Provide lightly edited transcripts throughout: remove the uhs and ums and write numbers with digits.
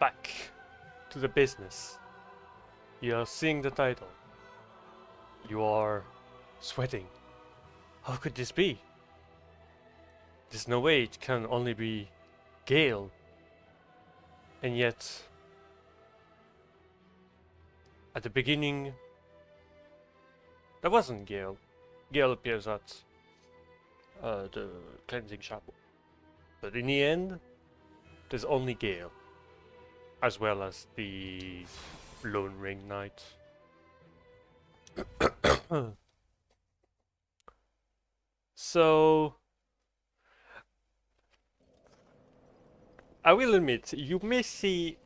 back to the business. You're seeing the title. You are sweating. How could this be? There's no way it can only be Gael. And yet, at the beginning, that wasn't Gael. Gael appears at the cleansing chapel. But in the end, there's only Gael, as well as the Lone Ring Knight. So, I will admit, you may see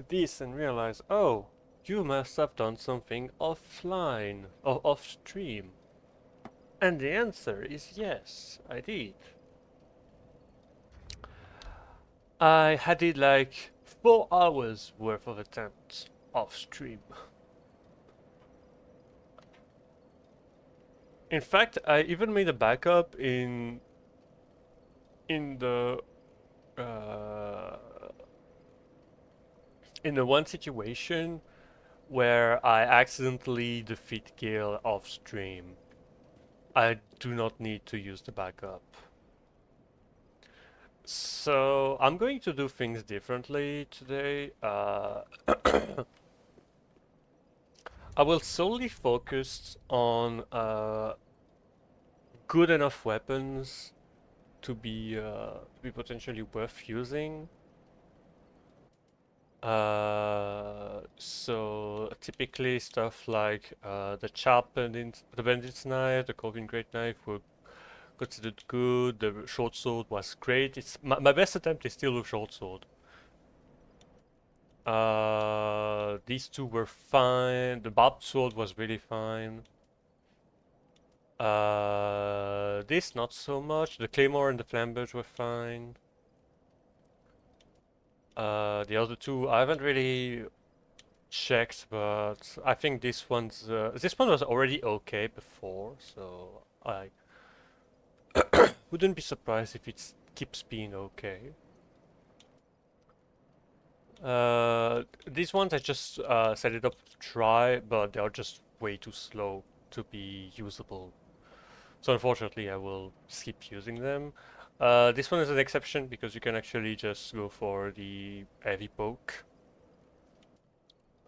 this and realize, oh, you must have done something offline, or off stream. And the answer is yes, I did. I had it like 4 hours worth of attempts off stream. In fact, I even made a backup in the uh, in the one situation where I accidentally defeat Gale off stream. I do not need to use the backup. So I'm going to do things differently today. I will solely focus on good enough weapons to be potentially worth using. So typically stuff like the the bandit's knife, the Corvin great knife were considered good. The short sword was great. It's my best attempt is still with short sword. These two were fine. The barbed sword was really fine. This not so much. The claymore and the flamberge were fine. The other two I haven't really checked, but I think this one was already okay before, so I wouldn't be surprised if it keeps being okay. These ones I just set it up to try, but they are just way too slow to be usable. So unfortunately, I will skip using them. This one is an exception because you can actually just go for the heavy poke.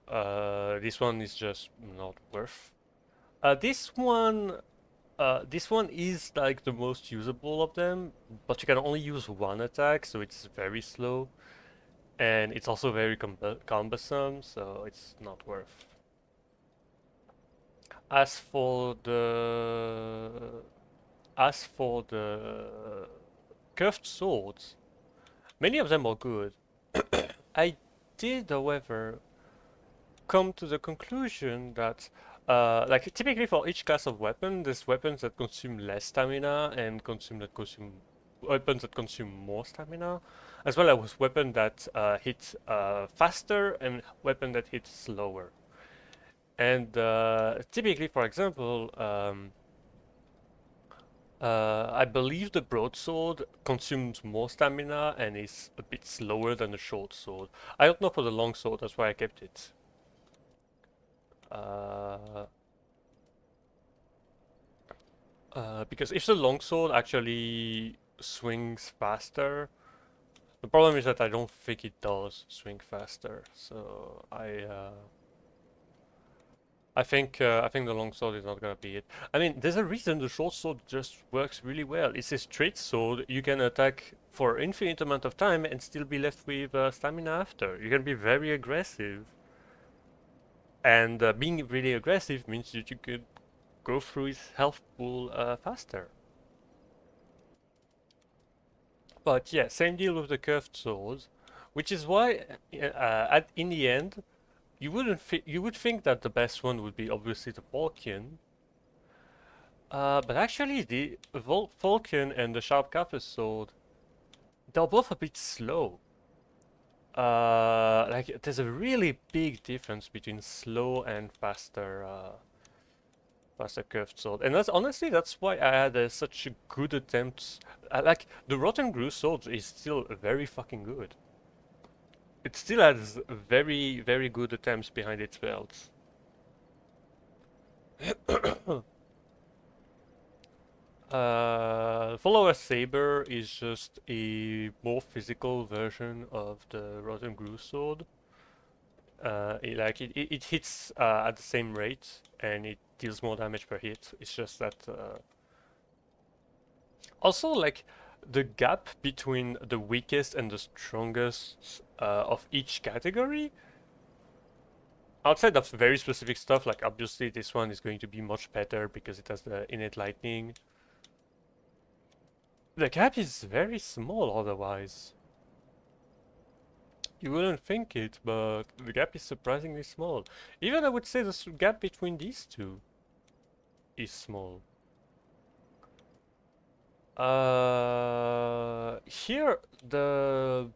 This one is just not worth. This one is like the most usable of them, but you can only use one attack, so it's very slow. And it's also very cumbersome, so it's not worth. As for the as for the curved swords, many of them are good. I did, however, come to the conclusion that like typically for each class of weapon, there's weapons that consume less stamina and weapons that consume more stamina, as well as weapons that hit faster and weapon that hit slower. And typically, for example, I believe the broadsword consumes more stamina and is a bit slower than the short sword. I don't know for the long sword, that's why I kept it. Because if the longsword actually swings faster, the problem is that I don't think it does swing faster. So I think the longsword is not gonna be it. I mean, there's a reason the short sword just works really well. It's a straight sword. You can attack for infinite amount of time and still be left with stamina after. You can be very aggressive. And being really aggressive means that you could go through his health pool faster. But yeah, same deal with the curved swords, which is why in the end you would think that the best one would be obviously the Vulcan, but actually the Vulcan and the Sharp Copper sword, they're both a bit slow. Like there's a really big difference between slow and faster curved sword, and that's why I had such a good attempt. Like the Rotten Grew sword is still very fucking good. it still has very, very good attempts behind its belt. Follower Saber is just a more physical version of the Rotten Groove sword. It hits at the same rate and it deals more damage per hit. It's just that also like the gap between the weakest and the strongest of each category, outside of very specific stuff, like obviously this one is going to be much better because it has the innate lightning. The gap is very small otherwise. You wouldn't think it, but the gap is surprisingly small. Even I would say the gap between these two is small. Here the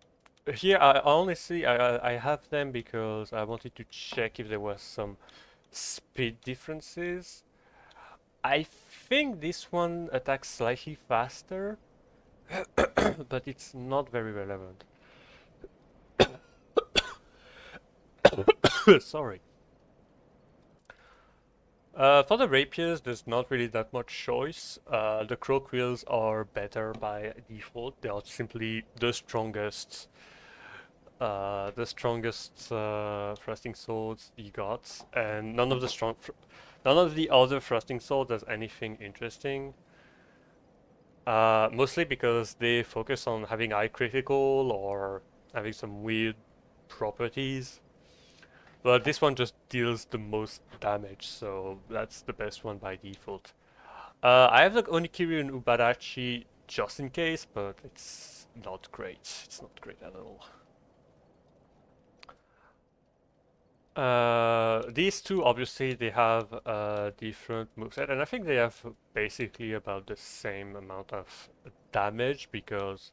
here I honestly I have them because I wanted to check if there was some speed differences. I think this one attacks slightly faster, but it's not very relevant. Sorry. For the rapiers, there's not really that much choice. The crow quills are better by default. They are simply the strongest thrusting swords you got, and none of the other thrusting swords has anything interesting. Mostly because they focus on having high critical or having some weird properties. But this one just deals the most damage, so that's the best one by default. I have the Onikiri and Ubarachi just in case, but it's not great. It's not great at all. These two obviously they have a different moveset, and I think they have basically about the same amount of damage because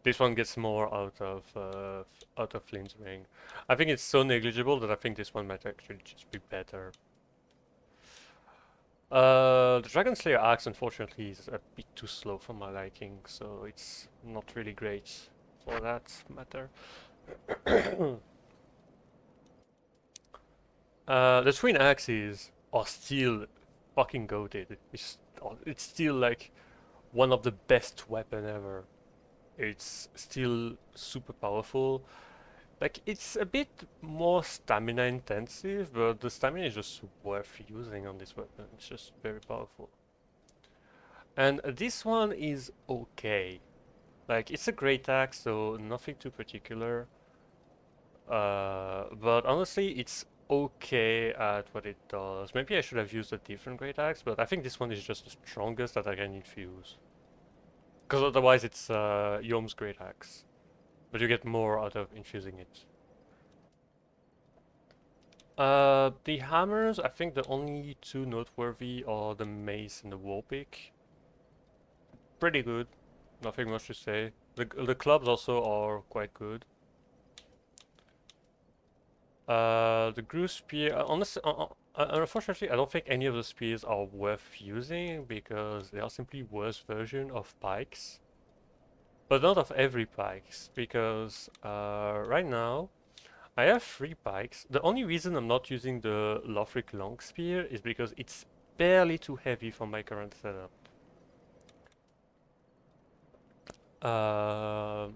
this one gets more out of Flynn's ring. I think it's so negligible that I think this one might actually just be better. The Dragon Slayer axe unfortunately is a bit too slow for my liking, so it's not really great for that matter. The twin axes are still fucking goated. It's still like one of the best weapon ever. It's still super powerful. Like it's a bit more stamina intensive, but the stamina is just worth using on this weapon. It's just very powerful. And this one is okay. Like it's a great axe, so nothing too particular. But honestly, it's okay at what it does. Maybe I should have used a different great axe, but I think this one is just the strongest that I can infuse. Because otherwise it's Yom's great axe. But you get more out of infusing it. The hammers, I think the only two noteworthy are the mace and the warpick. Pretty good. Nothing much to say. The clubs also are quite good. The groove spear, honestly, unfortunately, I don't think any of the spears are worth using because they are simply worse version of pikes. But not of every pikes, because right now I have 3 pikes. The only reason I'm not using the Lothric long spear is because it's barely too heavy for my current setup. Uh,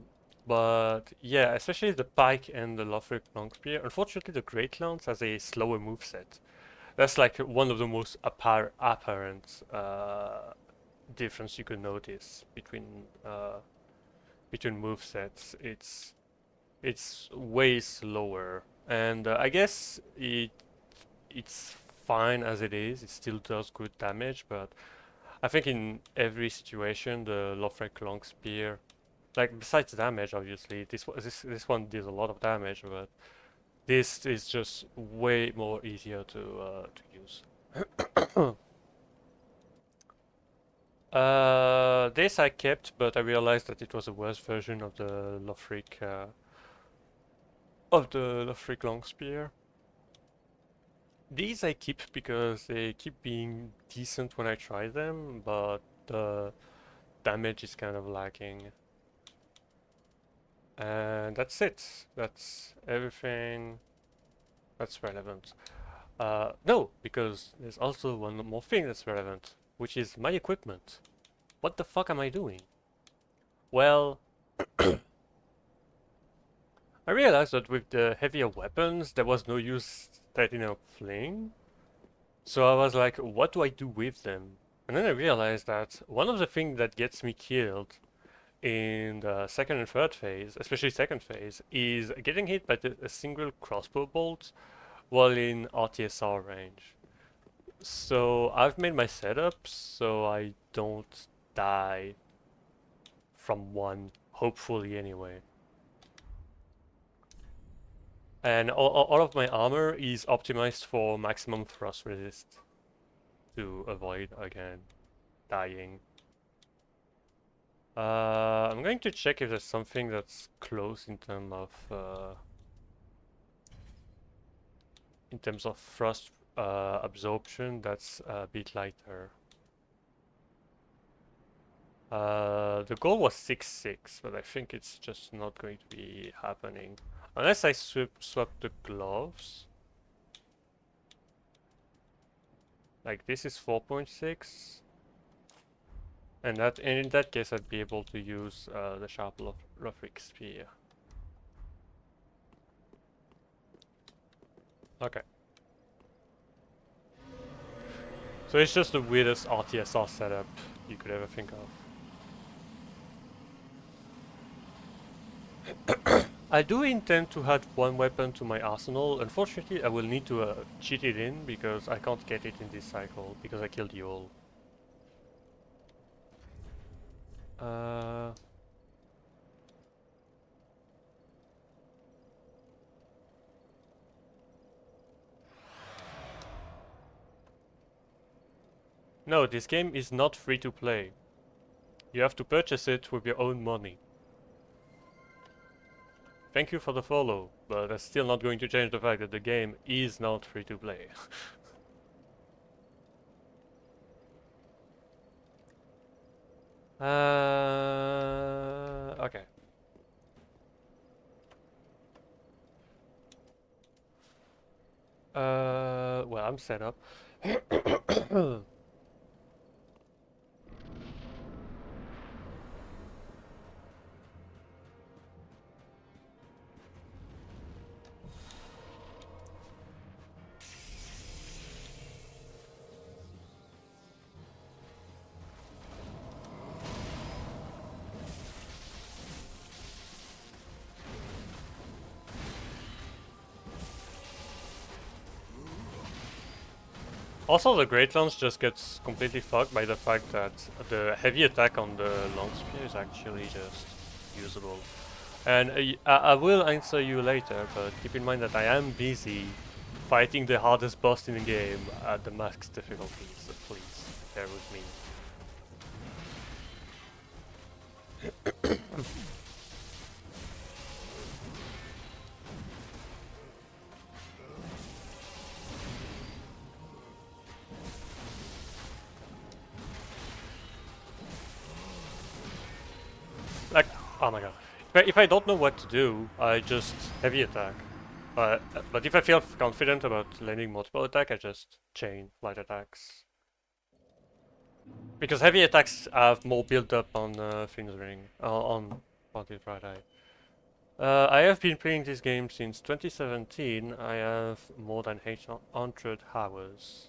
but yeah, especially the pike and the Lothric long spear. Unfortunately, the Great Lance has a slower moveset. That's like one of the most apparent difference you could notice between movesets. It's way slower, and I guess it's fine as it is. It still does good damage, but I think in every situation the Lothric long spear, like besides damage, obviously this one deals a lot of damage, but this is just way more easier to use. This I kept, but I realized that it was a worse version of the Lothric long spear. These I keep because they keep being decent when I try them, but the damage is kind of lacking. And that's it. That's everything that's relevant. No, because there's also one more thing that's relevant, which is my equipment. What the fuck am I doing? Well, I realized that with the heavier weapons, there was no use setting up fling. So I was like, what do I do with them? And then I realized that one of the things that gets me killed in the second and third phase, especially second phase, is getting hit by a single crossbow bolt while in RTSR range. So I've made my setup so I don't die from one, hopefully anyway. And all of my armor is optimized for maximum thrust resist to avoid, again, dying. I'm going to check if there's something that's close in terms of thrust absorption that's a bit lighter. The goal was 6.6, but I think it's just not going to be happening. Unless I swap the gloves. Like this is 4.6. And in that case I'd be able to use the sharp Lothric spear. Okay. So it's just the weirdest RTSR setup you could ever think of. I do intend to add one weapon to my arsenal. Unfortunately, I will need to cheat it in because I can't get it in this cycle because I killed you all. No, this game is not free to play. You have to purchase it with your own money. Thank you for the follow, but that's still not going to change the fact that the game is not free to play. Okay. Well, I'm set up. Also, the Great Lance just gets completely fucked by the fact that the heavy attack on the long spear is actually just usable. And I will answer you later, but keep in mind that I am busy fighting the hardest boss in the game at the max difficulty, so please bear with me. Like, oh my god. If I don't know what to do, I just heavy attack. But if I feel confident about landing multiple attack, I just chain light attacks. Because heavy attacks have more build up on Finn's Ring, on Party Friday. I have been playing this game since 2017. I have more than 800 hours.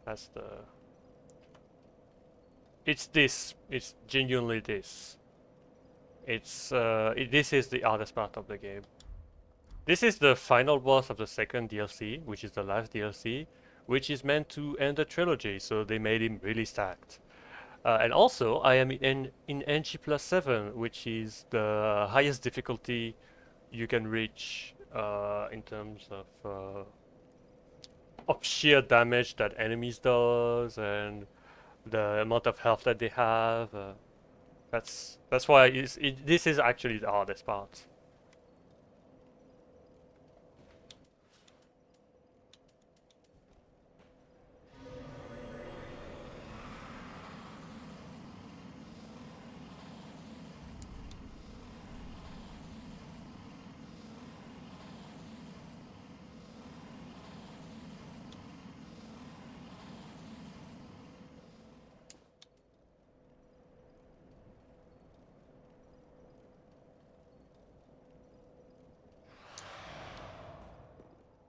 That's the... It's this. It's genuinely this. This is the hardest part of the game. This is the final boss of the second DLC, which is the last DLC, which is meant to end the trilogy, so they made him really stacked. And also, I am in NG+7, which is the highest difficulty you can reach in terms of sheer damage that enemies does and the amount of health that they have. That's why this is actually the hardest part.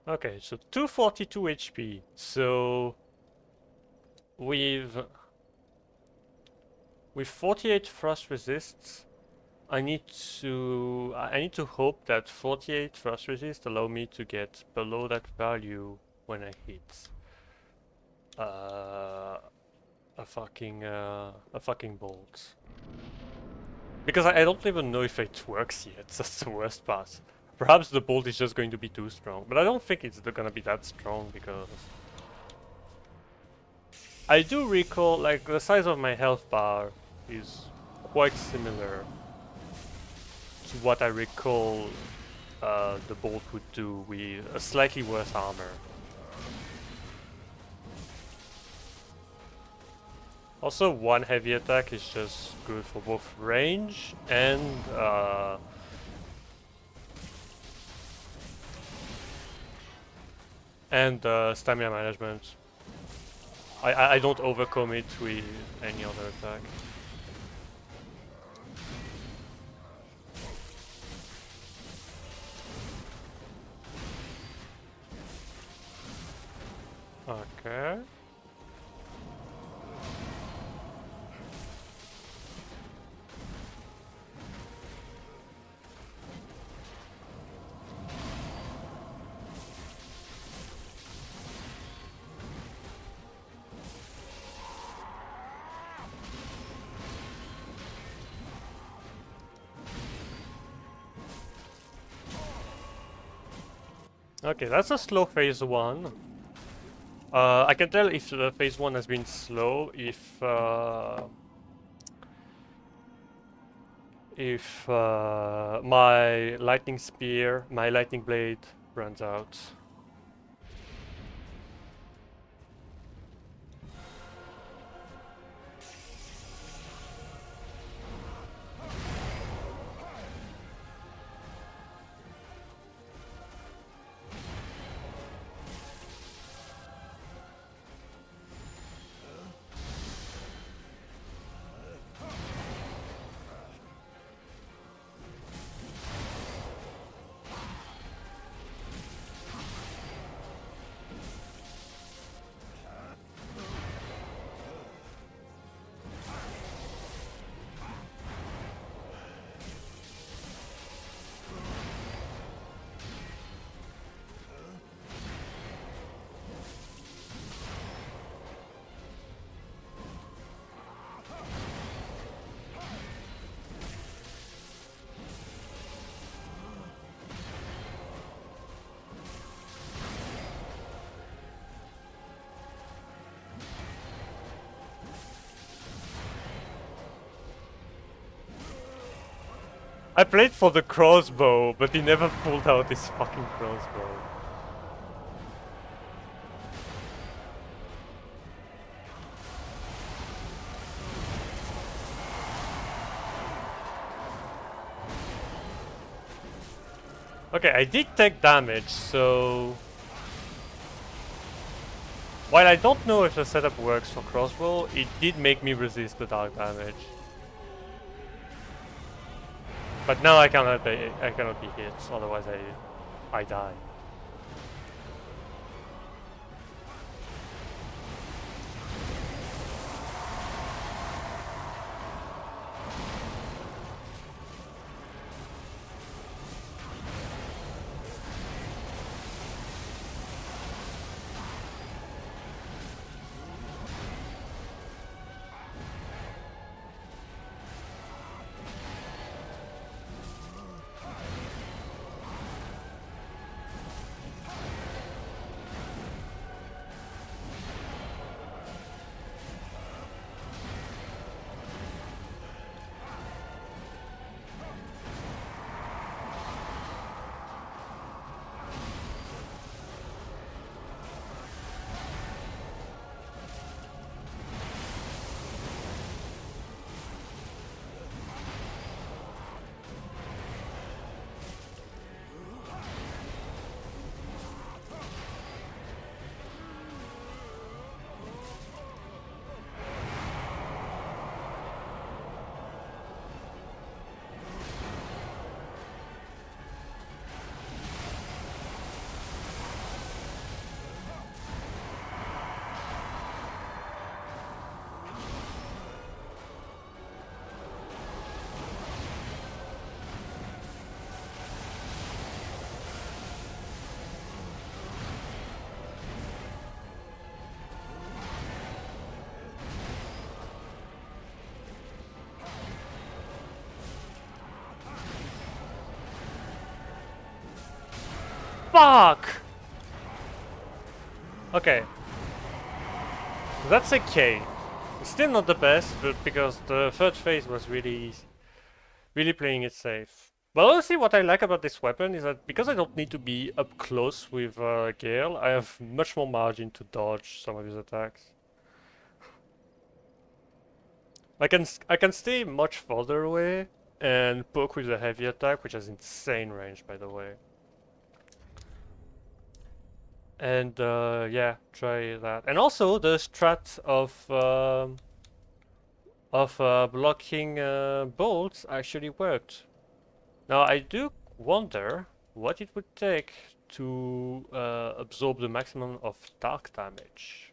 Okay, so 242 HP. So with 48 thrust resists, I need to hope that 48 thrust resist allow me to get below that value when I hit uh, a fucking bolt. Because I don't even know if it works yet. That's the worst part. Perhaps the bolt is just going to be too strong, but I don't think it's gonna be that strong because I do recall like the size of my health bar is quite similar to what I recall the bolt would do with a slightly worse armor. Also, one heavy attack is just good for both range and stamina management. I don't overcome it with any other attack. Okay. Okay, that's a slow phase 1. I can tell if the phase 1 has been slow if my lightning spear, my lightning blade runs out. I played for the crossbow, but he never pulled out his fucking crossbow. Okay, I did take damage, so... While I don't know if the setup works for crossbow, it did make me resist the dark damage. But now I cannot be hit, otherwise I die. Fuck! Okay. That's a K. Still not the best, but because the third phase was really playing it safe. But honestly, what I like about this weapon is that because I don't need to be up close with Gael, I have much more margin to dodge some of his attacks. I can stay much further away and poke with a heavy attack, which has insane range, by the way. And yeah, try that. And also the strat of blocking bolts actually worked. Now I do wonder what it would take to absorb the maximum of dark damage.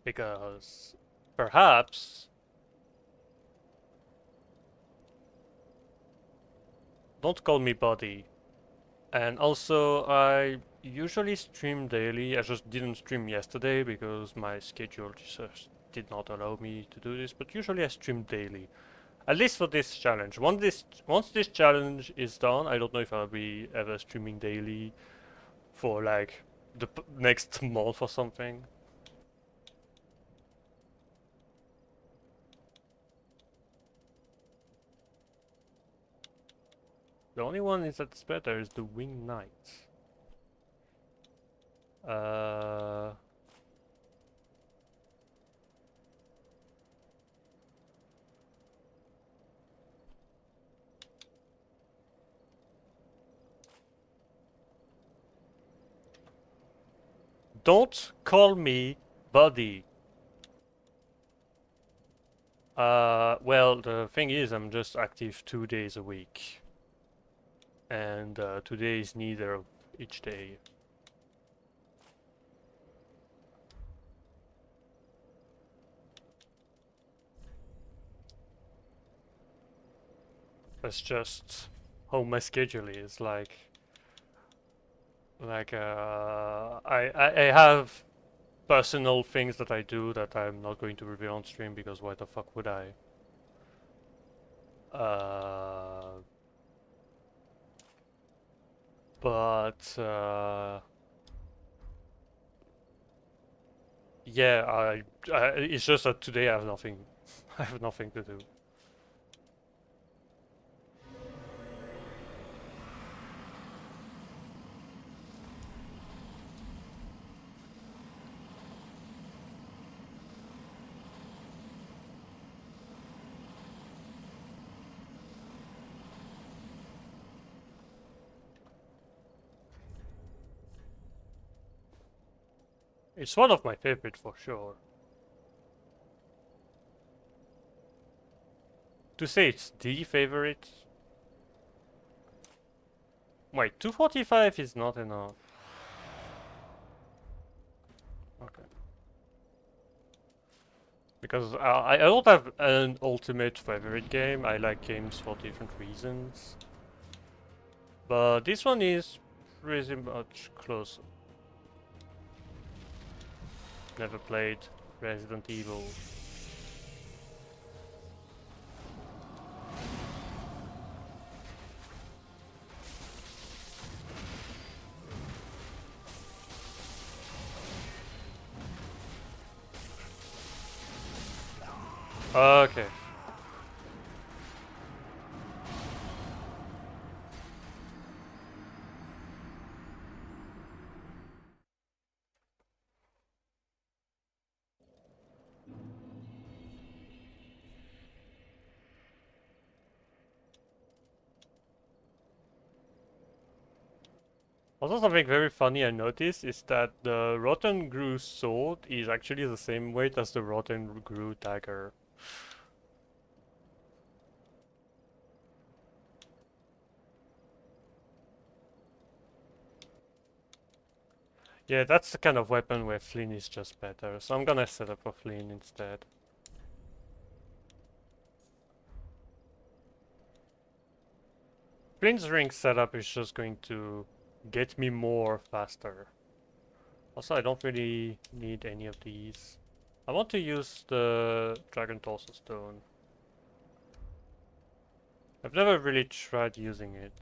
Because perhaps, don't call me buddy. And also I usually stream daily. I just didn't stream yesterday because my schedule just did not allow me to do this, but usually I stream daily. At least for this challenge. Once this challenge is done, I don't know if I'll be ever streaming daily for like the next month or something. The only one that's better is the Winged Knight. Uh, don't call me buddy. Well, the thing is, I'm just active 2 days a week. And today is neither of each day. That's just how my schedule is. I have personal things that I do that I'm not going to reveal on stream because why the fuck would I? Uh, but yeah, it's just that today I have nothing. I have nothing to do. It's one of my favorite for sure. To say it's the favorite. Wait, 245 is not enough. Okay. Because I don't have an ultimate favorite game. I like games for different reasons. But this one is pretty much close. Never played Resident Evil. Okay. Also something very funny I noticed is that the Rotten Grew sword is actually the same weight as the Rotten Grew dagger. Yeah, that's the kind of weapon where Flynn is just better, so I'm gonna set up a Flynn instead. Flynn's ring setup is just going to get me more faster. Also, I don't really need any of these. I want to use the Dragon Torso Stone. I've never really tried using it.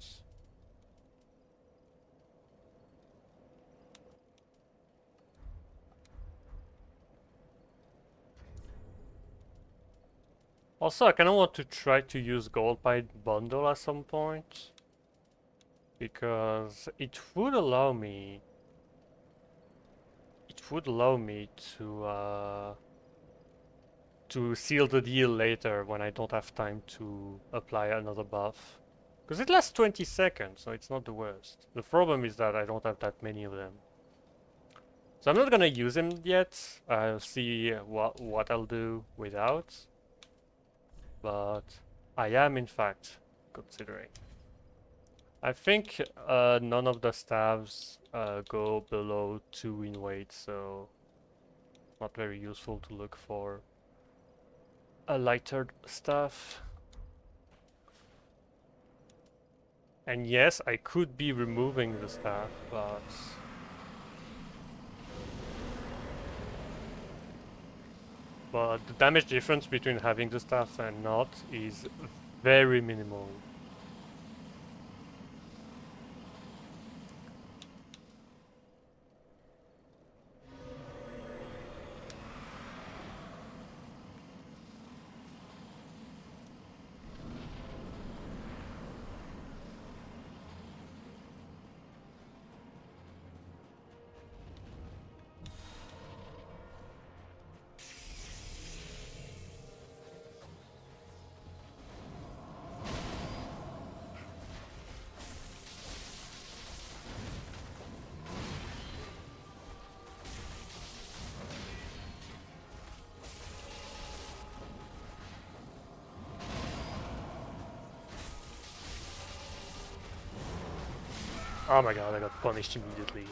Also, I kind of want to try to use Gold by Bundle at some point. Because it would allow me... It would allow me to seal the deal later when I don't have time to apply another buff. Because it lasts 20 seconds, so it's not the worst. The problem is that I don't have that many of them. So I'm not gonna use him yet. I'll see what I'll do without. But I am in fact considering. I think none of the staves go below 2 in weight, so not very useful to look for a lighter staff. And yes, I could be removing the staff, but the damage difference between having the staff and not is very minimal. Oh my god, I got punished immediately.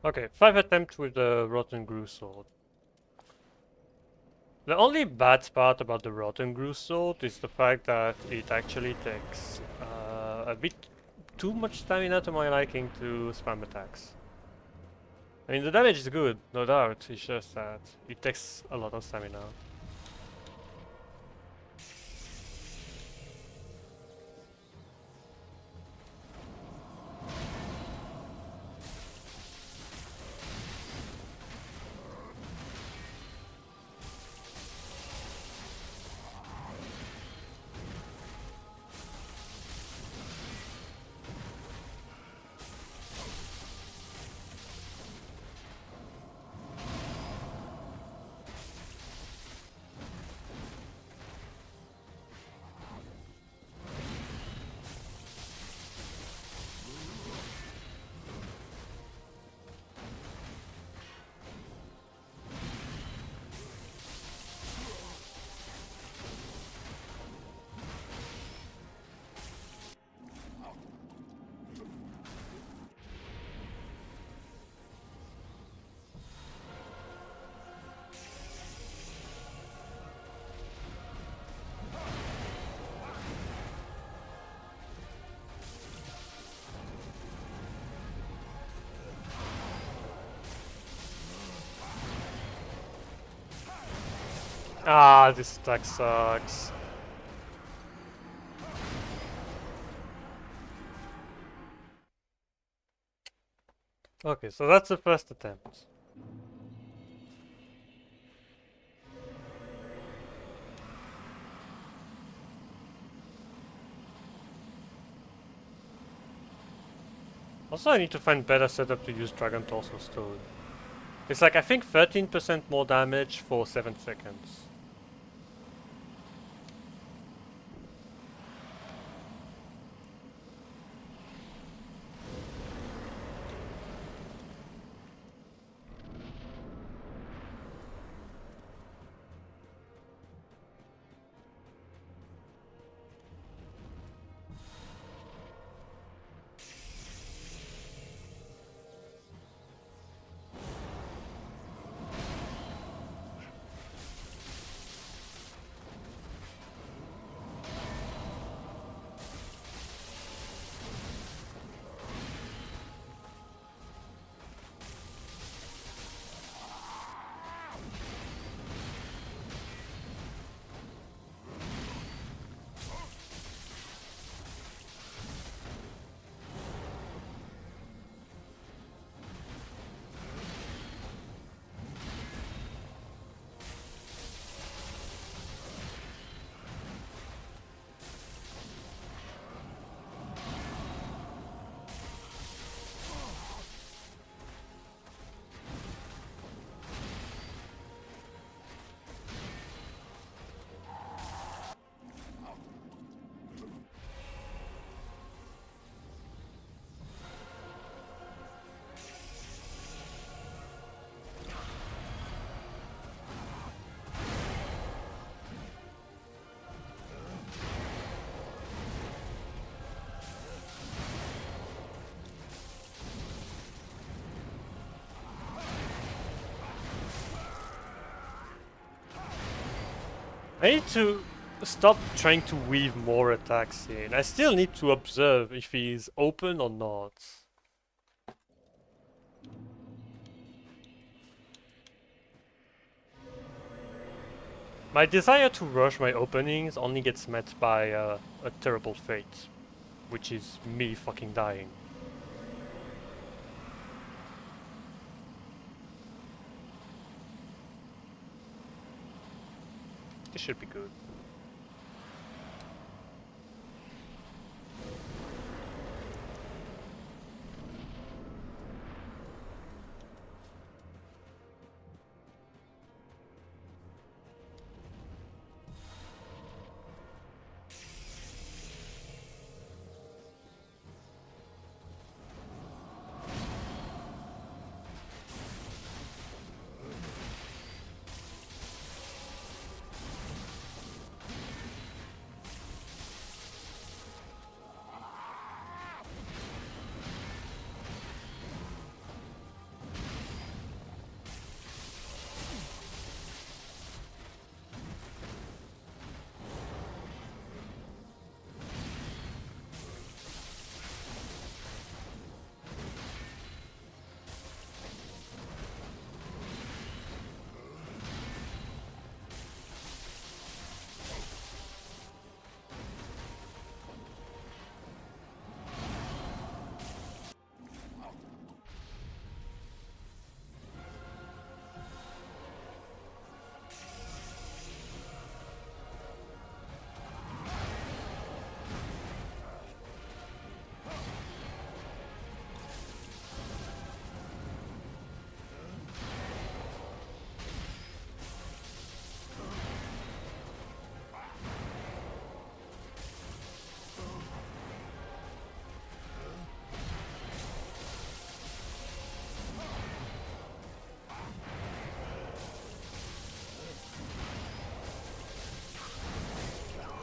Okay, 5 attempts with the Rotten Grew Sword. The only bad part about the Rotten Grew Sword is the fact that it actually takes a bit too much stamina to my liking to spam attacks. I mean, the damage is good, no doubt, it's just that it takes a lot of stamina. Ah, this attack sucks. Okay, so that's the first attempt. Also, I need to find better setup to use Dragon Torso Stone. It's like, I think 13% more damage for 7 seconds. I need to stop trying to weave more attacks in. I still need to observe if he's open or not. My desire to rush my openings only gets met by a terrible fate, which is me fucking dying. This should be good.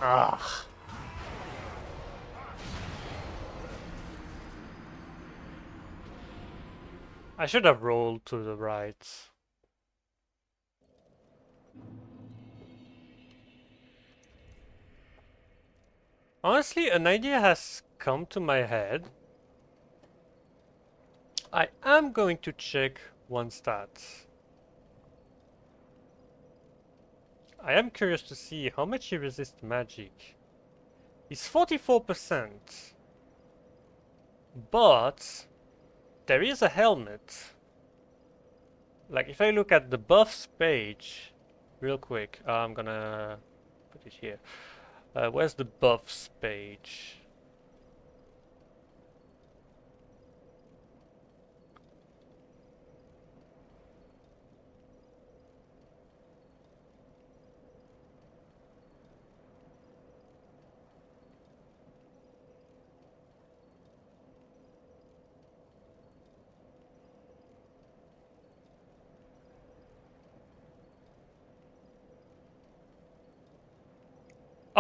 Ah. I should have rolled to the right. Honestly, an idea has come to my head. I am going to check one stat. I am curious to see how much he resists magic. He's 44%. But there is a helmet. Like if I look at the buffs page real quick, I'm gonna put it here. Where's the buffs page?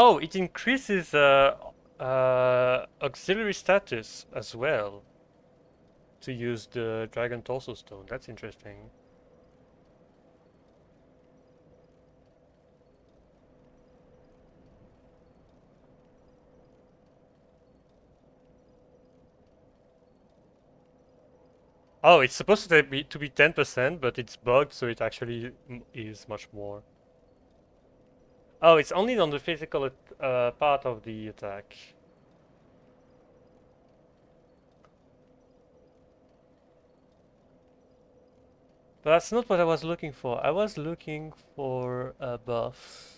Oh, it increases auxiliary status as well to use the Dragon Torso Stone. That's interesting. Oh, it's supposed to be 10%, but it's bugged, so it actually is much more. Oh, it's only on the physical part of the attack. But that's not what I was looking for. I was looking for buffs.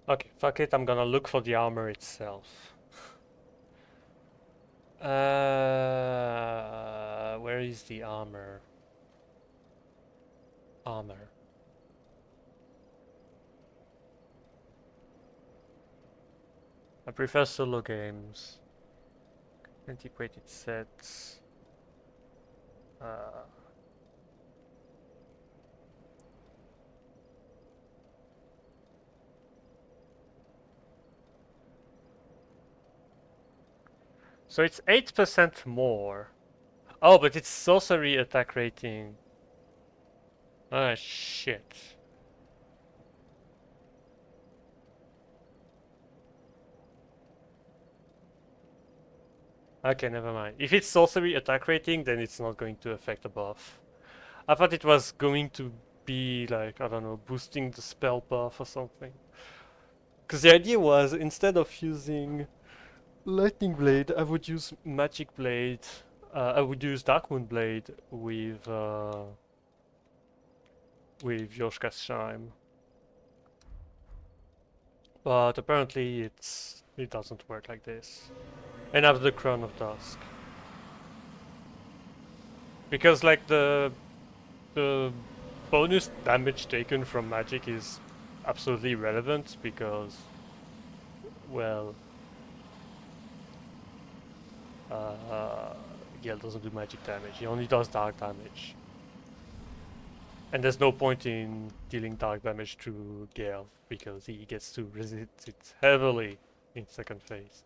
Okay, fuck it, I'm gonna look for the armor itself. Where is the armor? Armor. I prefer solo games. Antiquated sets. Uh, so it's 8% more. Oh, but it's sorcery attack rating. Ah, shit. Okay, never mind. If it's sorcery attack rating, then it's not going to affect the buff. I thought it was going to be like, I don't know, boosting the spell buff or something. Because the idea was, instead of using Lightning Blade, I would use Magic Blade. I would use Darkmoon Blade with Yoshka's Shime. But apparently it doesn't work like this. And I have the Crown of Dusk. Because like the bonus damage taken from magic is absolutely relevant because, well, Gael doesn't do magic damage, he only does dark damage. And there's no point in dealing dark damage to Gael because he gets to resist it heavily in second phase.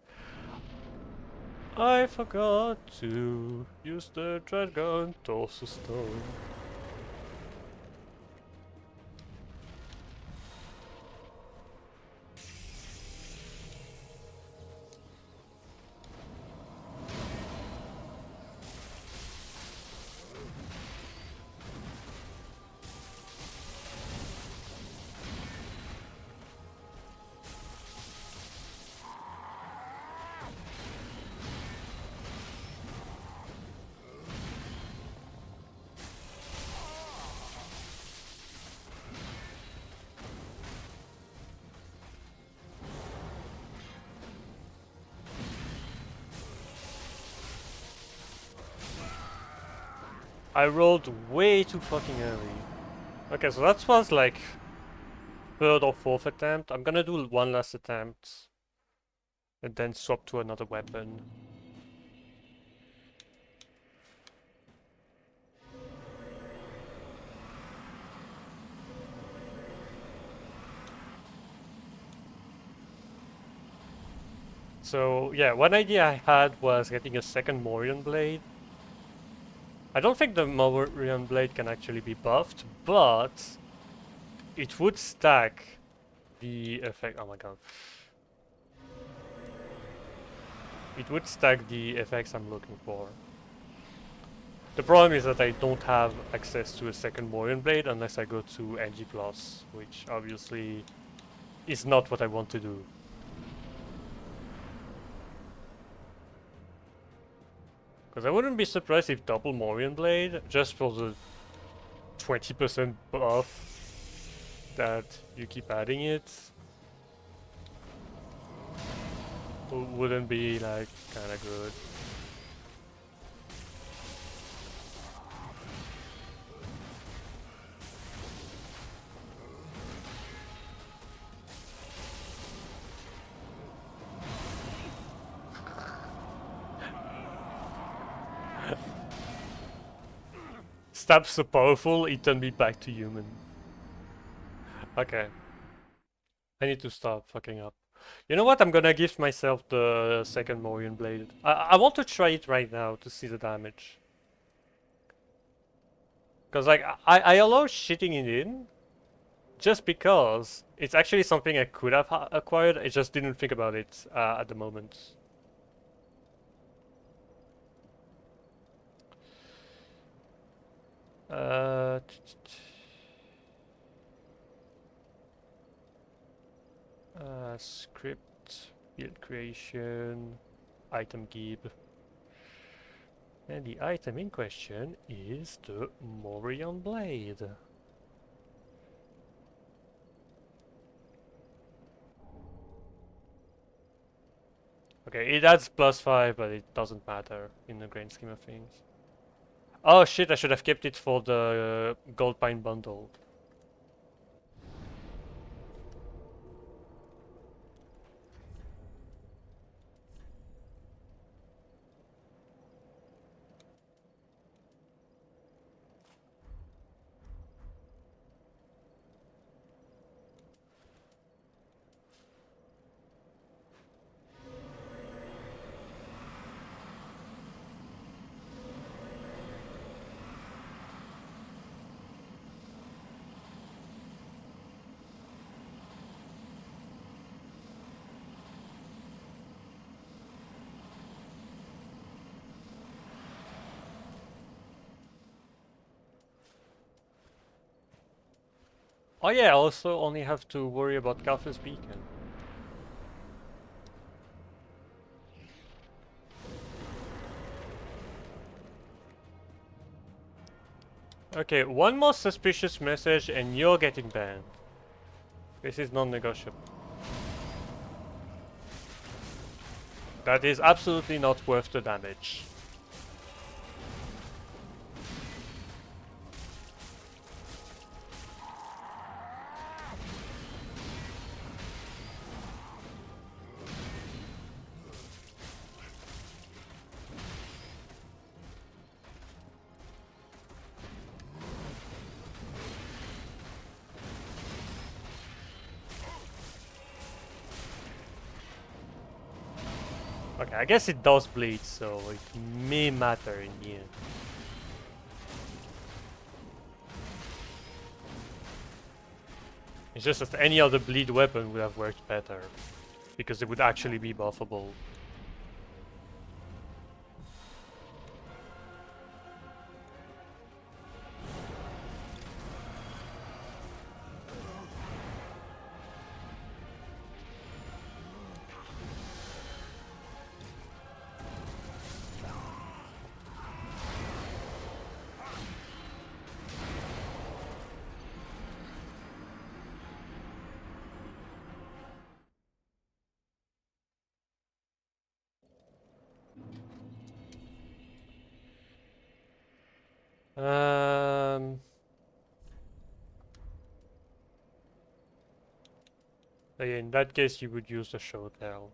I forgot to use the Dragon Torso Stone. I rolled way too fucking early. Okay, so that was like third or fourth attempt. I'm gonna do one last attempt and then swap to another weapon. So yeah, one idea I had was getting a second Morion blade. I don't think the Morion blade can actually be buffed, but it would stack the effect. Oh my god. It would stack the effects I'm looking for. The problem is that I don't have access to a second Morion blade unless I go to NG+, which obviously is not what I want to do. Because I wouldn't be surprised if double Morion blade, just for the 20% buff that you keep adding it, wouldn't be like kinda good. Stab so powerful, it turned me back to human. Okay. I need to stop fucking up. You know what? I'm gonna give myself the second Morion blade. I want to try it right now to see the damage. Because like I allow shitting it in just because it's actually something I could have acquired. I just didn't think about it at the moment. Uh, Script, build creation, item keep. And the item in question is the Morion blade. Okay, it adds +5, but it doesn't matter in the grand scheme of things. Oh shit, I should have kept it for the gold pine bundle. Oh yeah, I also only have to worry about Calph's beacon. Okay, one more suspicious message and you're getting banned. This is non-negotiable. That is absolutely not worth the damage. Okay, I guess it does bleed, so it may matter in the end. It's just that any other bleed weapon would have worked better, because it would actually be buffable. Um, in that case, you would use the show tail.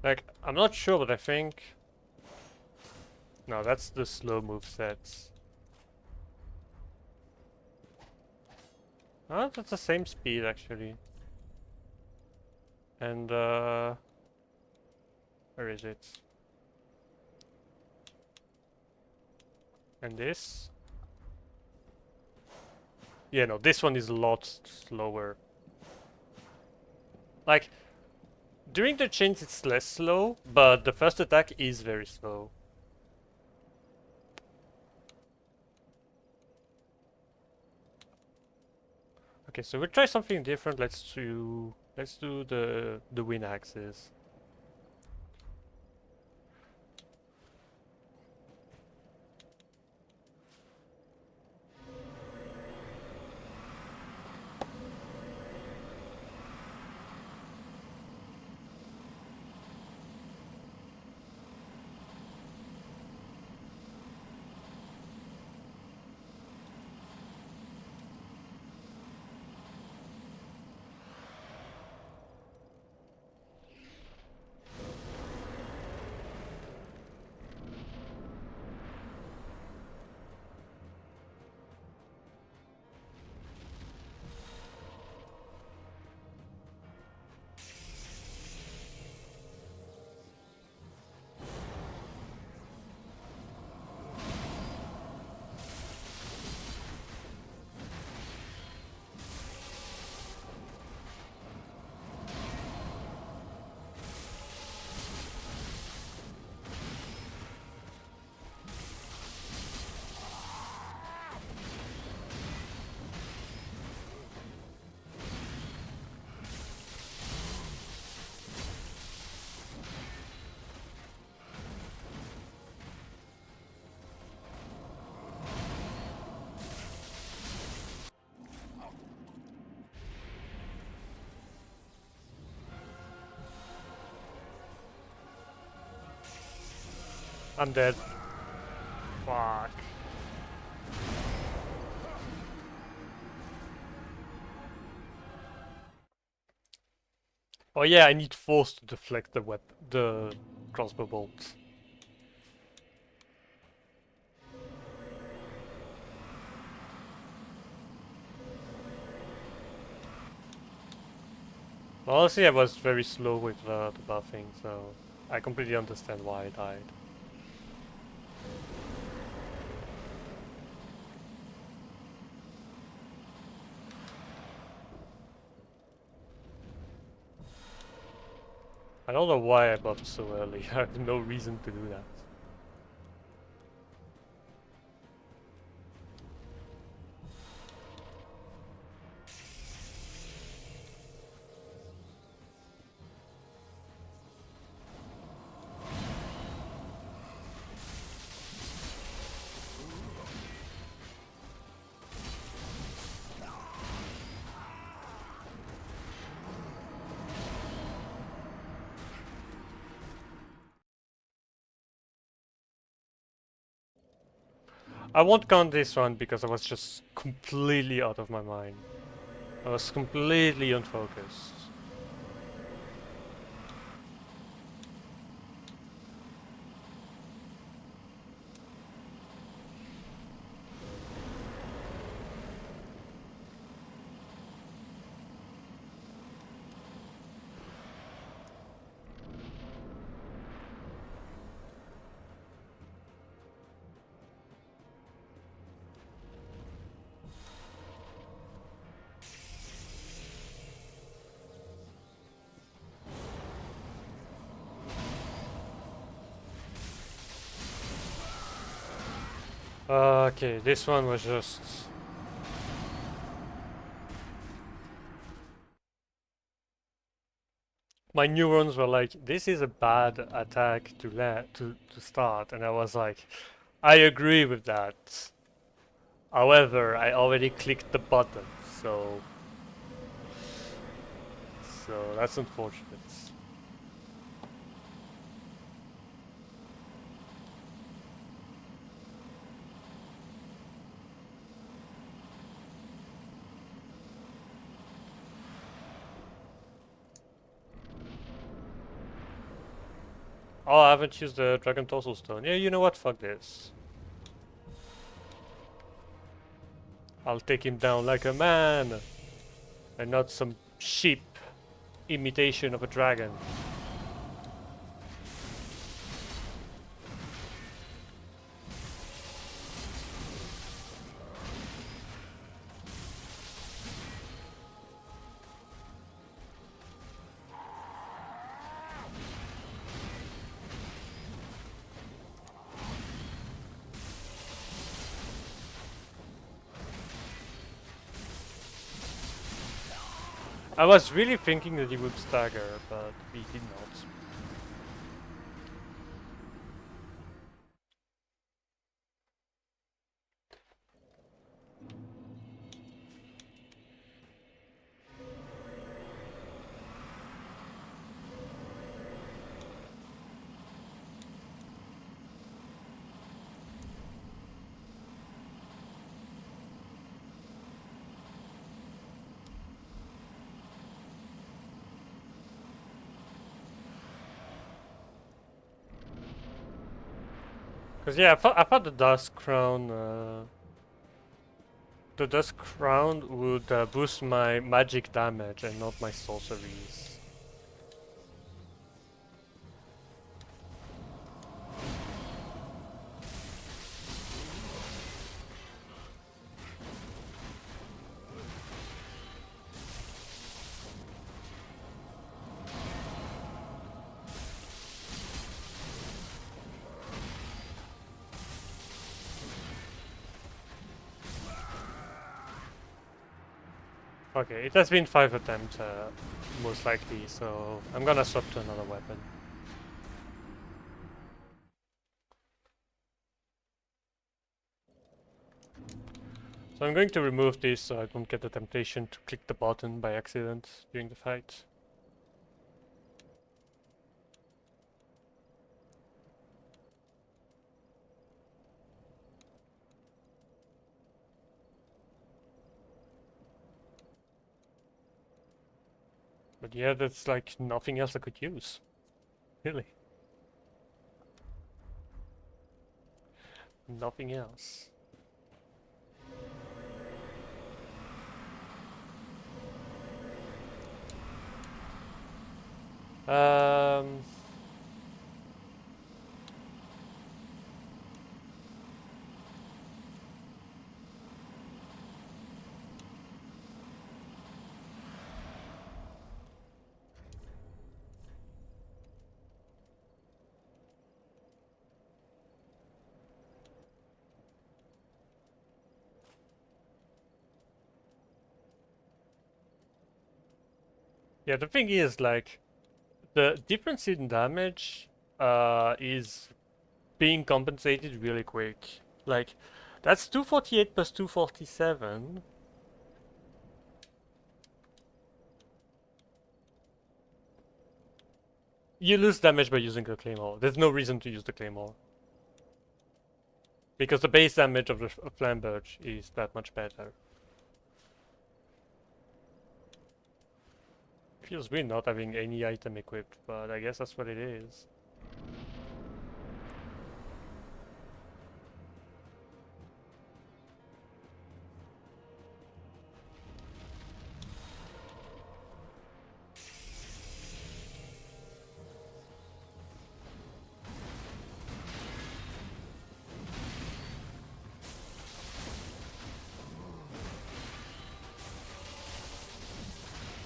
Like, I'm not sure, but I think... No, that's the slow move sets. Oh, that's the same speed, actually. And, where is it? And this? Yeah, no, this one is a lot slower. Like, during the chains it's less slow, but the first attack is very slow. Okay, so we'll try something different. Let's do the wind axes. I'm dead. Fuck. Oh yeah, I need force to deflect the crossbow bolts. Honestly, I was very slow with the buffing, so I completely understand why I died. I don't know why I buffed so early. I have no reason to do that. I won't count this one because I was just completely out of my mind. I was completely unfocused. Okay, this one was just... My neurons were like, this is a bad attack to start, and I was like, I agree with that. However, I already clicked the button, so that's unfortunate. Oh, I haven't used the Dragon Torso Stone. Yeah, you know what? Fuck this. I'll take him down like a man, and not some sheep imitation of a dragon. I was really thinking that he would stagger, but he did not. Cause yeah, I thought the Dusk Crown would boost my magic damage and not my sorceries. Okay, it has been 5 attempts, most likely, so I'm gonna swap to another weapon. So I'm going to remove this so I don't get the temptation to click the button by accident during the fight. But yeah, that's like nothing else I could use. Really. Nothing else. Um... Yeah, the thing is, like, the difference in damage is being compensated really quick. Like, that's 248 plus 247. You lose damage by using the Claymore. There's no reason to use the Claymore. Because the base damage of the Flamberge is that much better. Feels weird not having any item equipped, but I guess that's what it is.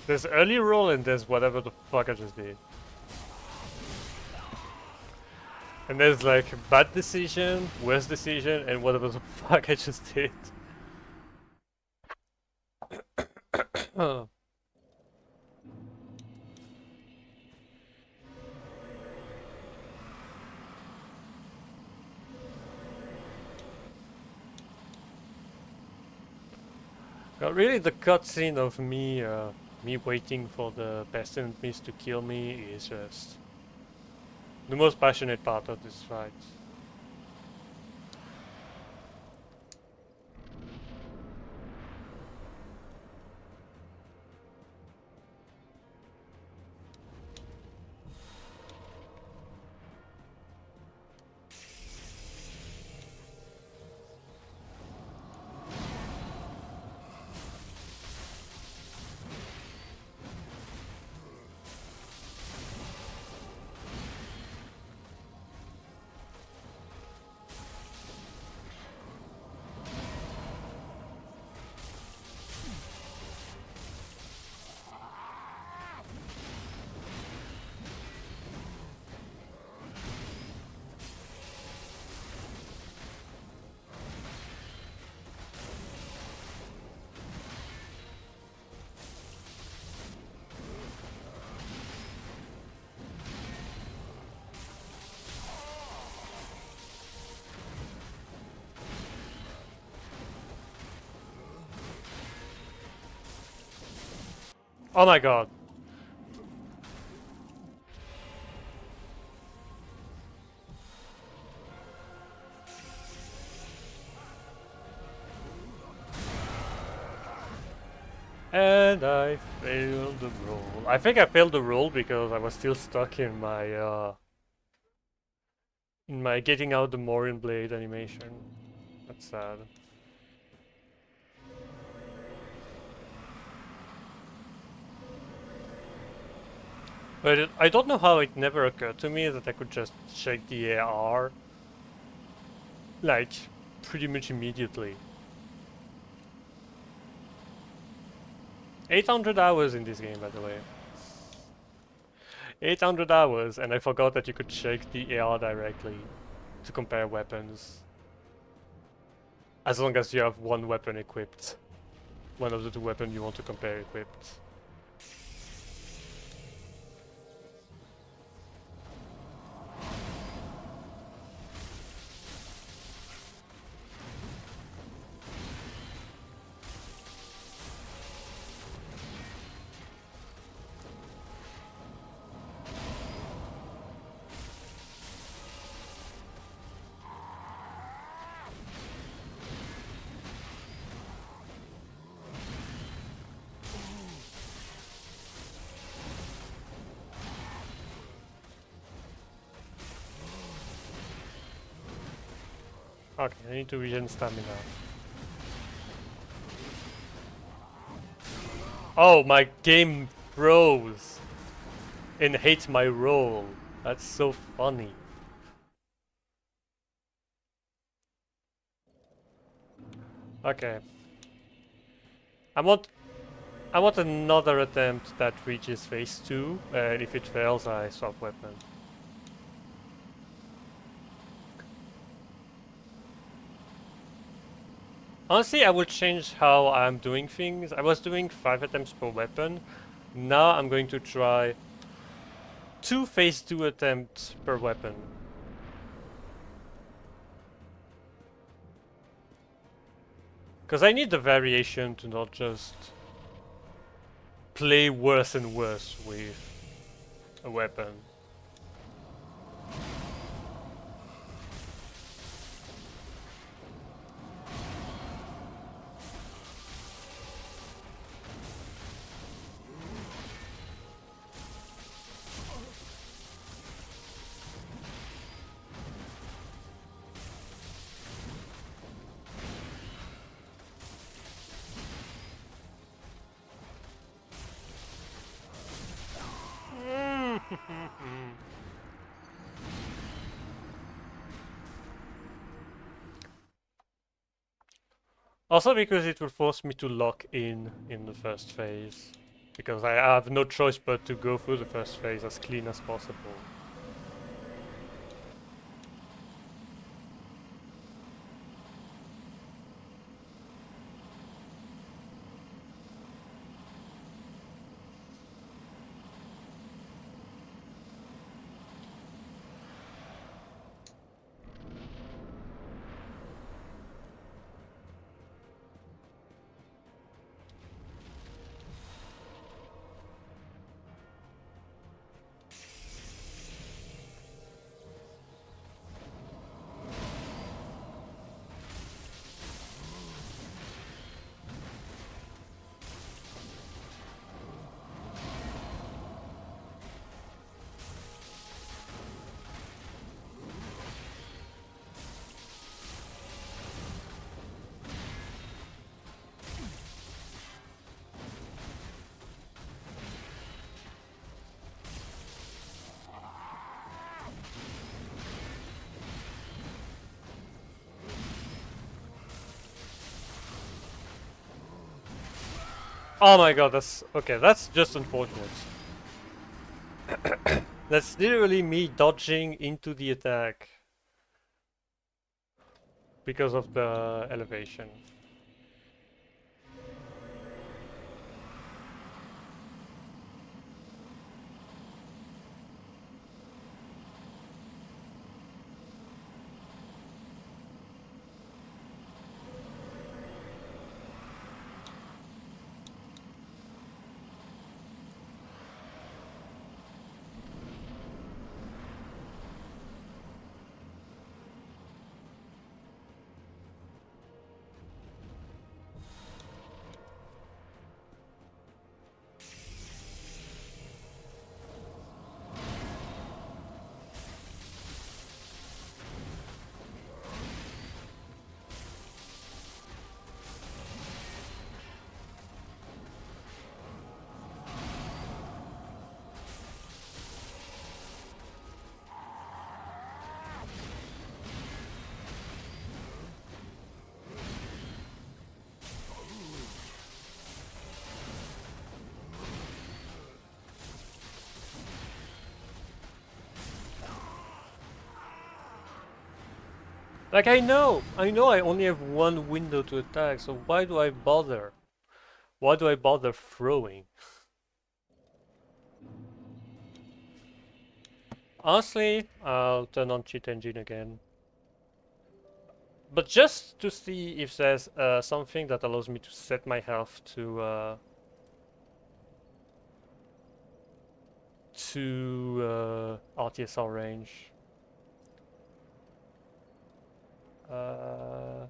There's early roll and there's whatever the fuck I just did. And there's like bad decision, worst decision, and whatever the fuck I just did. Got really the cutscene of me me waiting for the Pestilent Mist to kill me is just the most passionate part of this fight. Oh my god. And I failed the roll. I think I failed the roll because I was still stuck in my getting out the Morion Blade animation. That's sad. But I don't know how it never occurred to me that I could just check the AR, like, pretty much immediately. 800 hours in this game, by the way. 800 hours, and I forgot that you could check the AR directly to compare weapons. As long as you have one weapon equipped. One of the two weapons you want to compare equipped. Okay, I need to regen stamina. Oh, my game froze and hates my roll. That's so funny. Okay. I want another attempt that reaches phase 2, and if it fails I swap weapon. Honestly, I would change how I'm doing things. I was doing 5 attempts per weapon. Now I'm going to try 2 phase 2 attempts per weapon. Because I need the variation to not just play worse and worse with a weapon. Also because it will force me to lock in the first phase. Because I have no choice but to go through the first phase as clean as possible. Oh my god, that's okay, that's just unfortunate. That's literally me dodging into the attack because of the elevation. Like I know I only have one window to attack, so why do I bother? Why do I bother throwing? Honestly, I'll turn on cheat engine again. But just to see if there's something that allows me to set my health to RTSR range. Uh,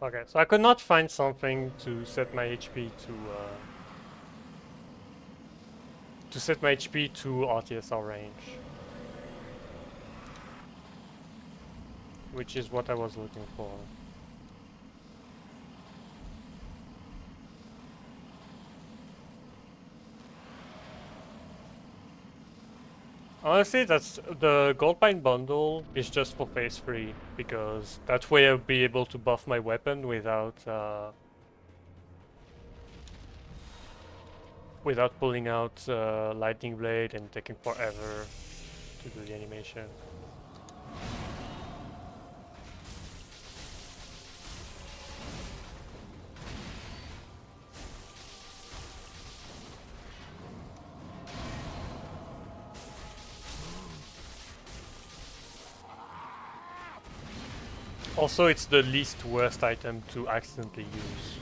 okay, so I could not find something to set my HP to set my HP to RTSR range, which is what I was looking for. Honestly, that's the Goldpine bundle is just for phase 3 because that way I'll be able to buff my weapon without pulling out Lightning Blade and taking forever to do the animation. Also, it's the least worst item to accidentally use.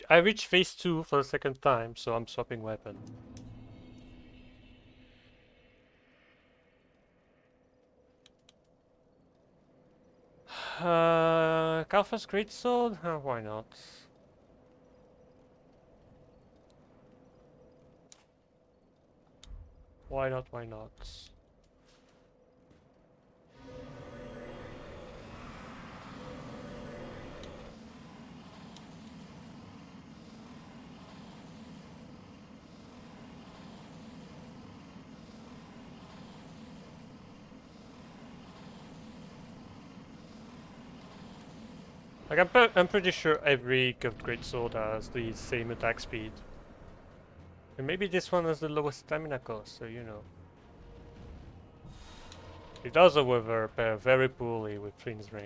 I reached phase 2 for the second time, so I'm swapping weapon. Kalfa's Greatsword? Why not? Why not, why not? Like, I'm pretty sure every Curved Greatsword has the same attack speed. And maybe this one has the lowest stamina cost, so you know. It does, however, pair very poorly with Flynn's Rain.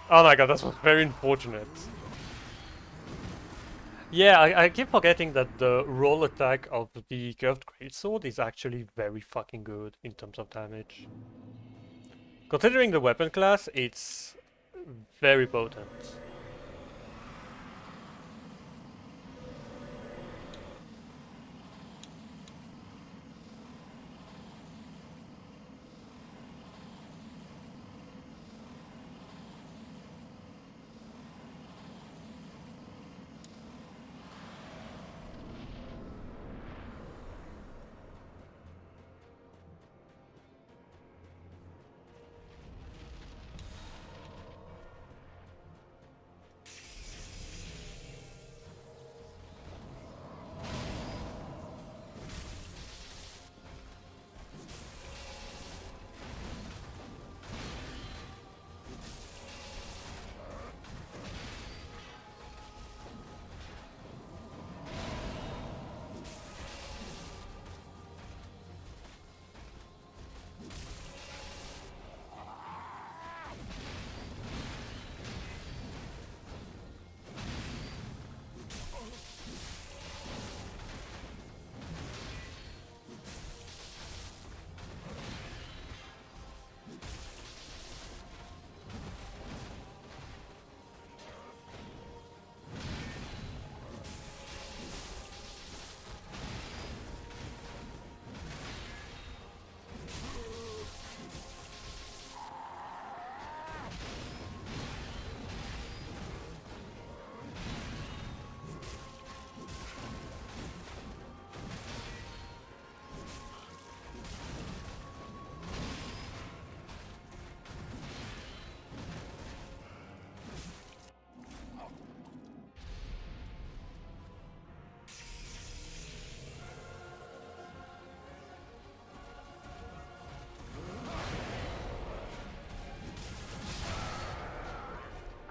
Oh my god, that was very unfortunate. Yeah, I keep forgetting that the roll attack of the Curved Greatsword is actually very fucking good in terms of damage. Considering the weapon class, it's very potent.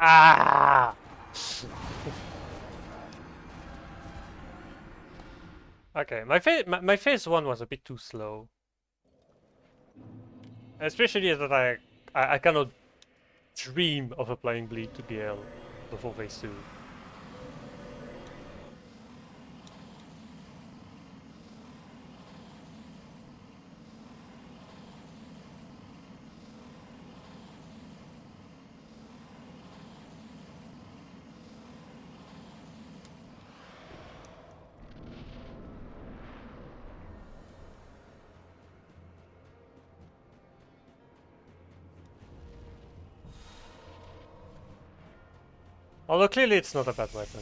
Ah! Okay, my phase one was a bit too slow. Especially that I cannot dream of applying bleed to Gael before phase two. Although clearly it's not a bad weapon.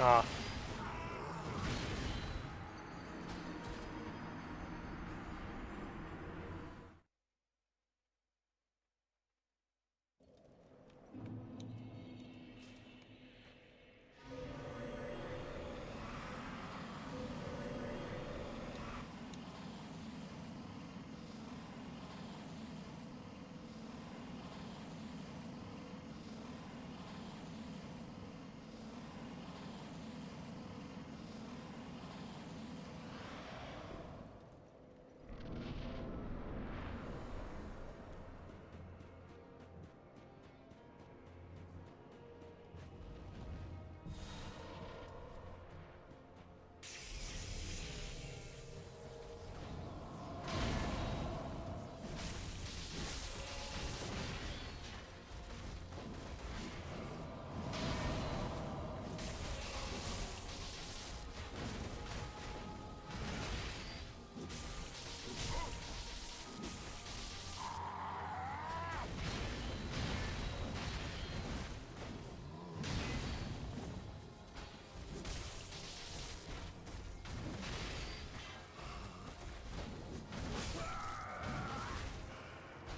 Ah.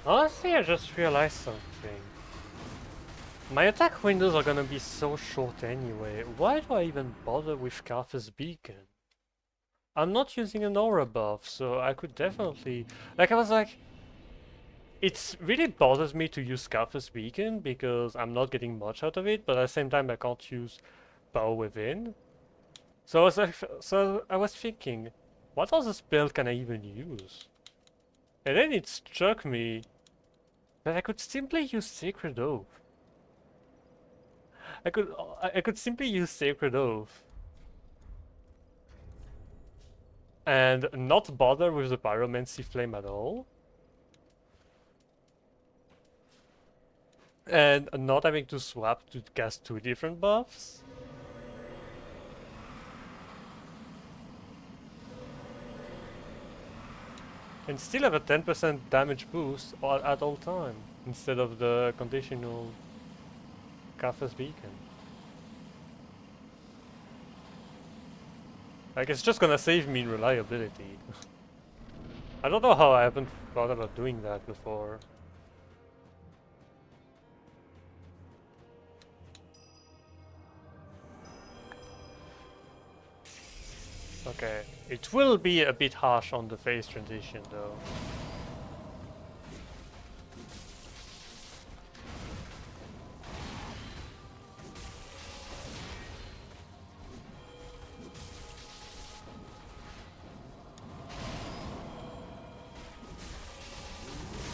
Honestly, I just realized something. My attack windows are gonna be so short anyway. Why do I even bother with Carthus Beacon? I'm not using an aura buff, so I could definitely... Like, I was like... It really bothers me to use Carthus Beacon because I'm not getting much out of it, but at the same time I can't use Power Within. So I was thinking, what other spell can I even use? And then it struck me that I could simply use Sacred Oath. I could simply use Sacred Oath and not bother with the Pyromancy Flame at all. And not having to swap to cast two different buffs. And still have a 10% damage boost at all time, instead of the conditional Kafka's Beacon. Like, it's just gonna save me in reliability. I don't know how I haven't thought about doing that before. Okay, it will be a bit harsh on the phase transition though.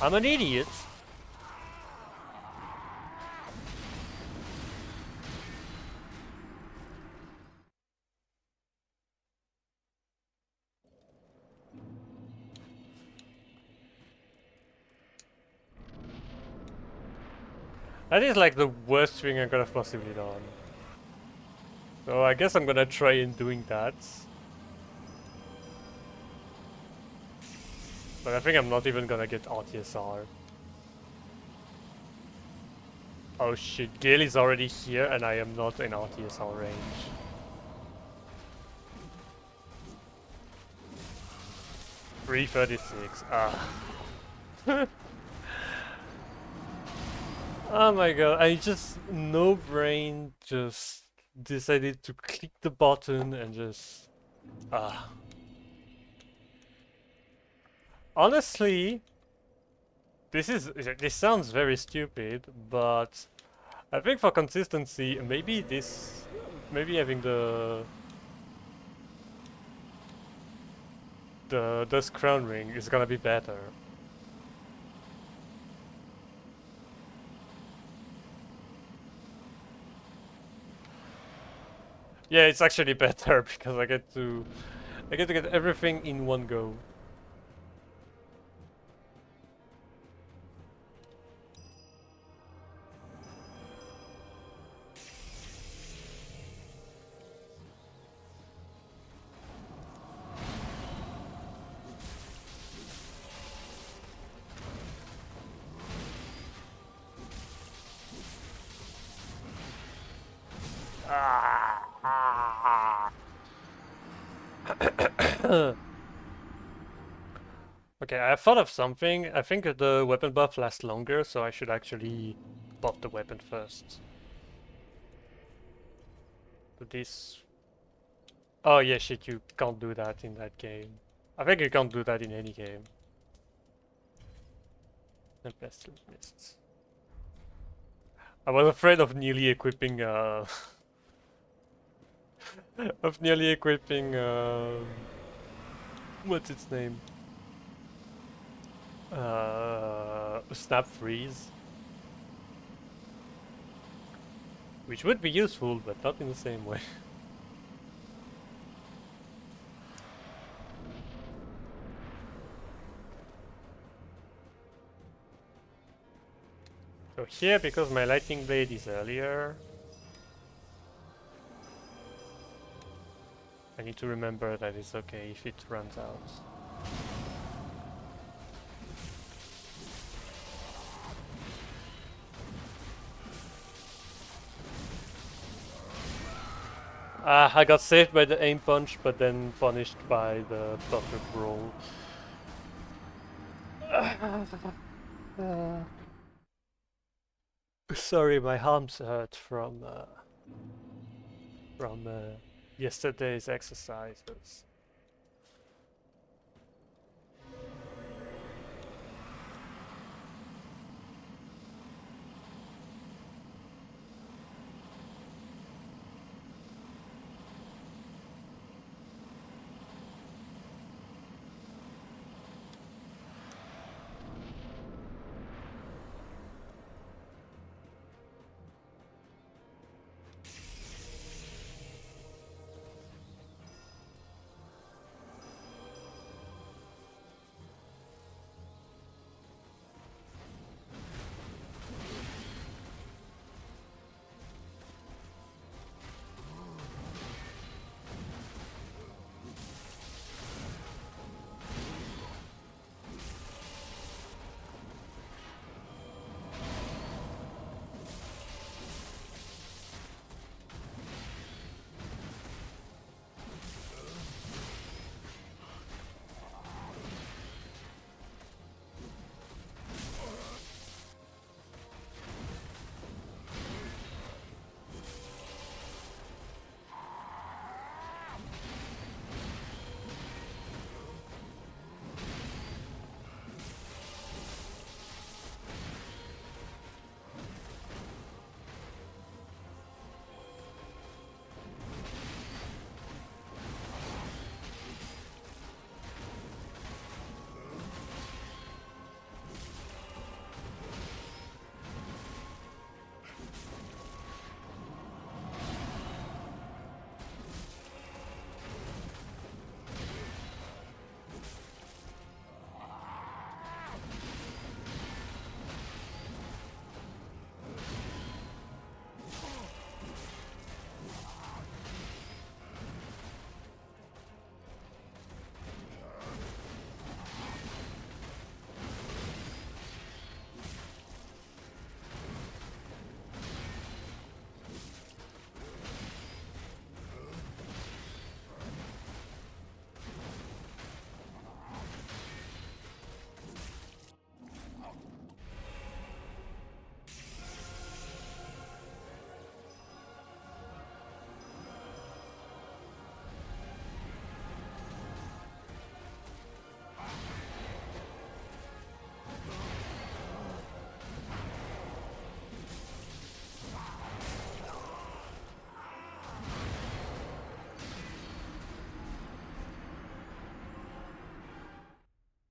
I'm an idiot! That is like the worst thing I could have possibly done. So I guess I'm gonna try in doing that. But I think I'm not even gonna get RTSR. Oh shit, Gael is already here and I am not in RTSR range. .336, Oh my god, I just, no brain, just decided to click the button and just... Honestly, this sounds very stupid, but I think for consistency, maybe having the Dusk Crown Ring is gonna be better. Yeah, it's actually better because I get to get everything in one go. Okay, I thought of something. I think the weapon buff lasts longer, so I should actually buff the weapon first. But this... Oh yeah, shit, you can't do that in that game. I think you can't do that in any game. And Pestilent Mists. I was afraid of nearly equipping of nearly equipping what's its name? Snap Freeze. Which would be useful, but not in the same way. So here, because my Lightning Blade is earlier, I need to remember that it's okay if it runs out. I got saved by the aim punch, but then punished by the buffer roll. Sorry, my arms hurt from yesterday's exercises.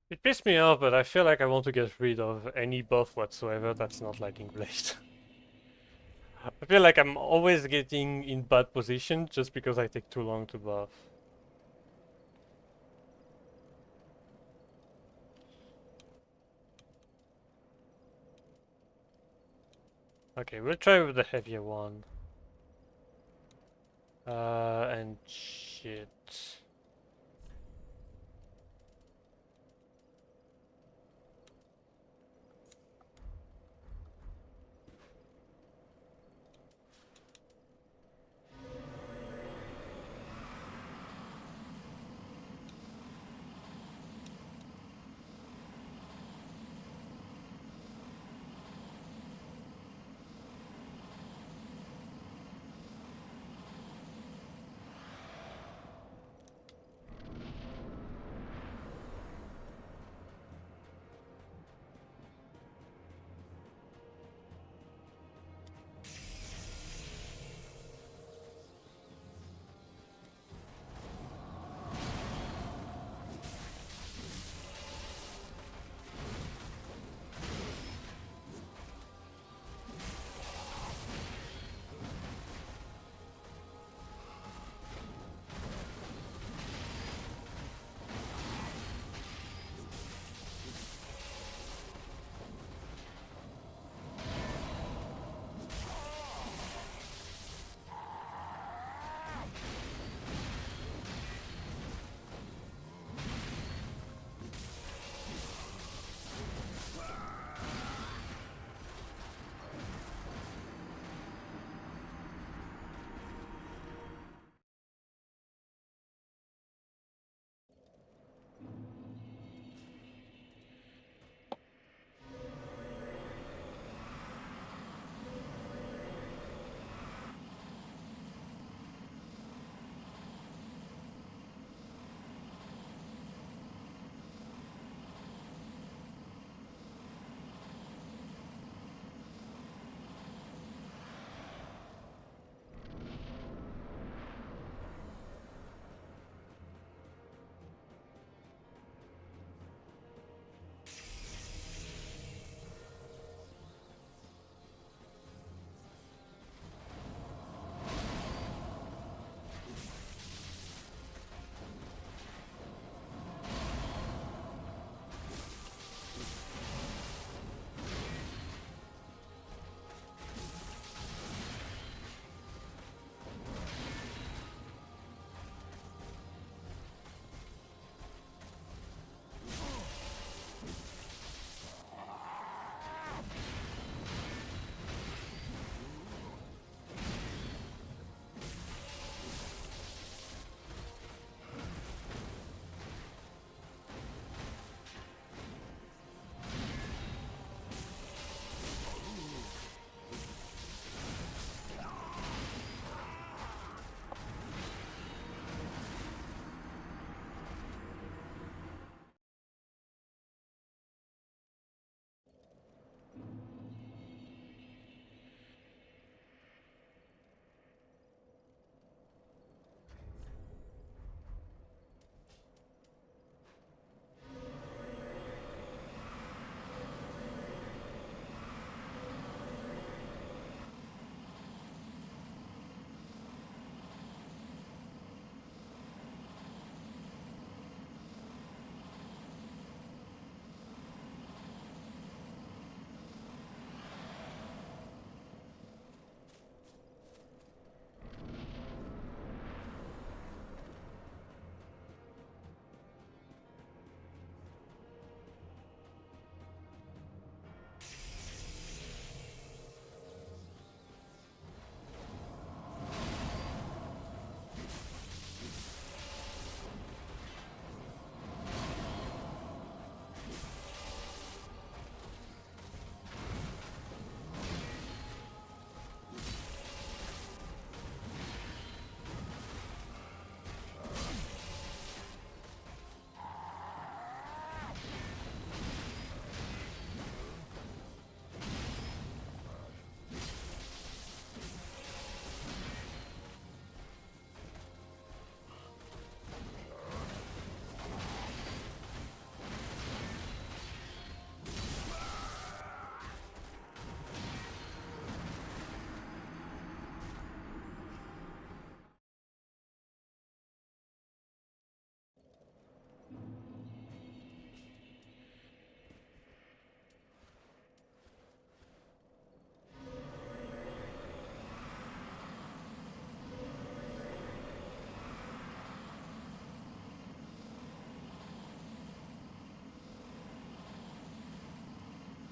It pissed me off, but I feel like I want to get rid of any buff whatsoever that's not Lightning Blade. I feel like I'm always getting in bad position just because I take too long to buff. Okay, we'll try with the heavier one. And shit.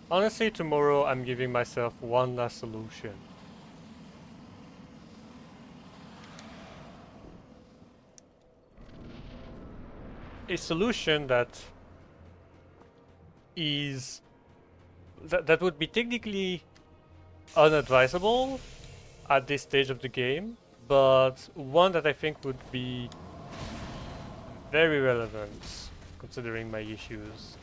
Honestly, tomorrow I'm giving myself one last solution. A solution that is that would be technically unadvisable at this stage of the game, but one that I think would be very relevant considering my issues.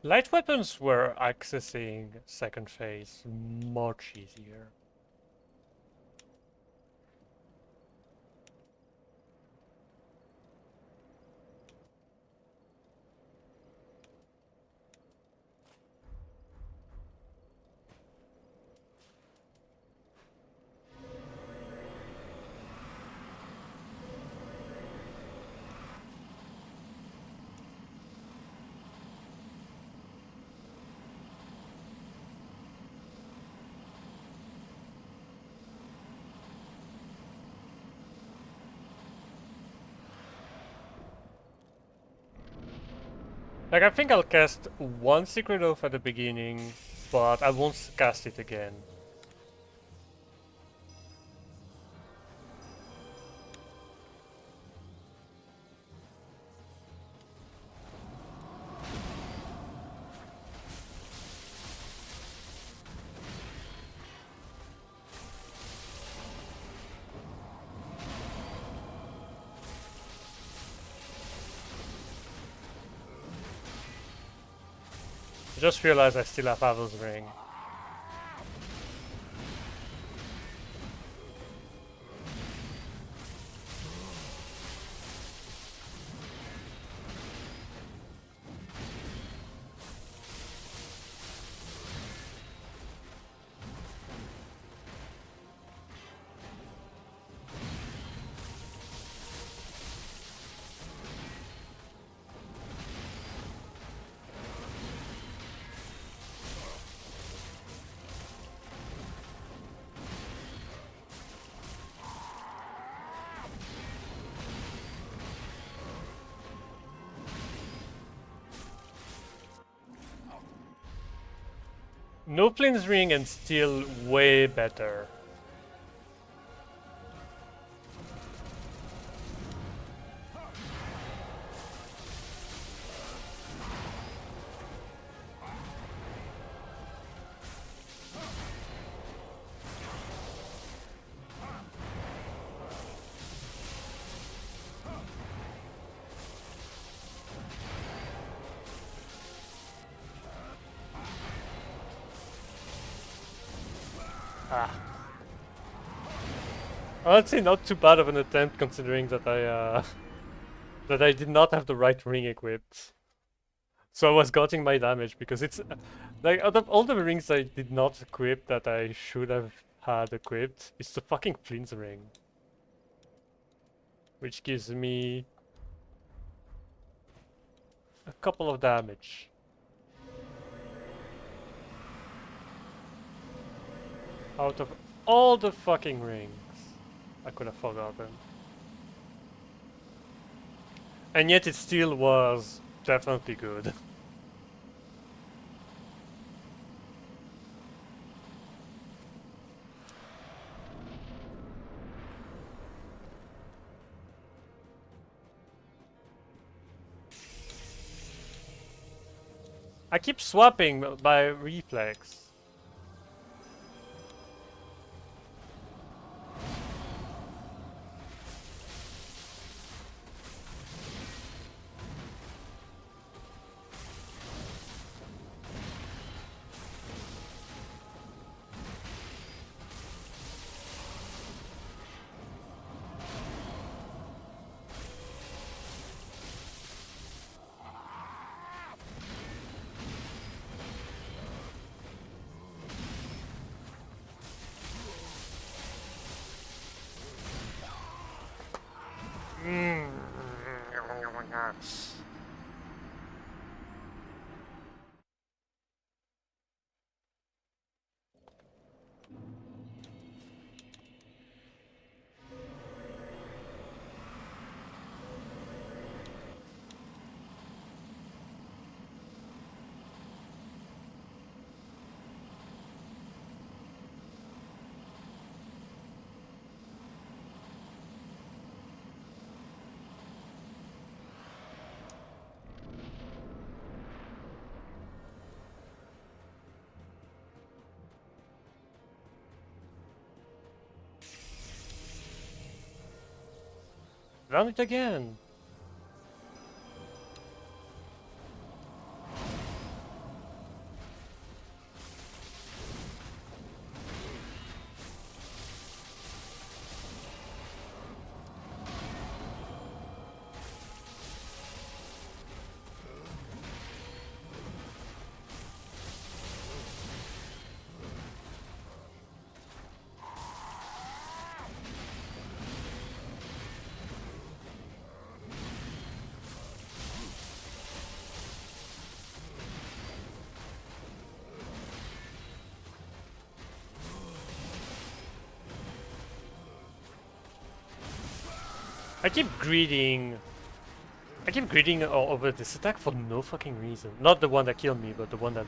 Light weapons were accessing second phase much easier. Like, I think I'll cast one Secret Oath at the beginning, but I won't cast it again. I just realized I still have Pavel's Ring. No Flynn's ring and still way better. Ah. Honestly, not too bad of an attempt considering that that I did not have the right ring equipped. So I was getting my damage because it's like out of all the rings I did not equip that I should have had equipped, it's the fucking Flynn's ring. Which gives me a couple of damage. Out of all the fucking rings. I could have forgotten. And yet it still was definitely good. I keep swapping by reflex. Run it again. I keep greeting. I keep greeting over this attack for no fucking reason. Not the one that killed me, but the one that,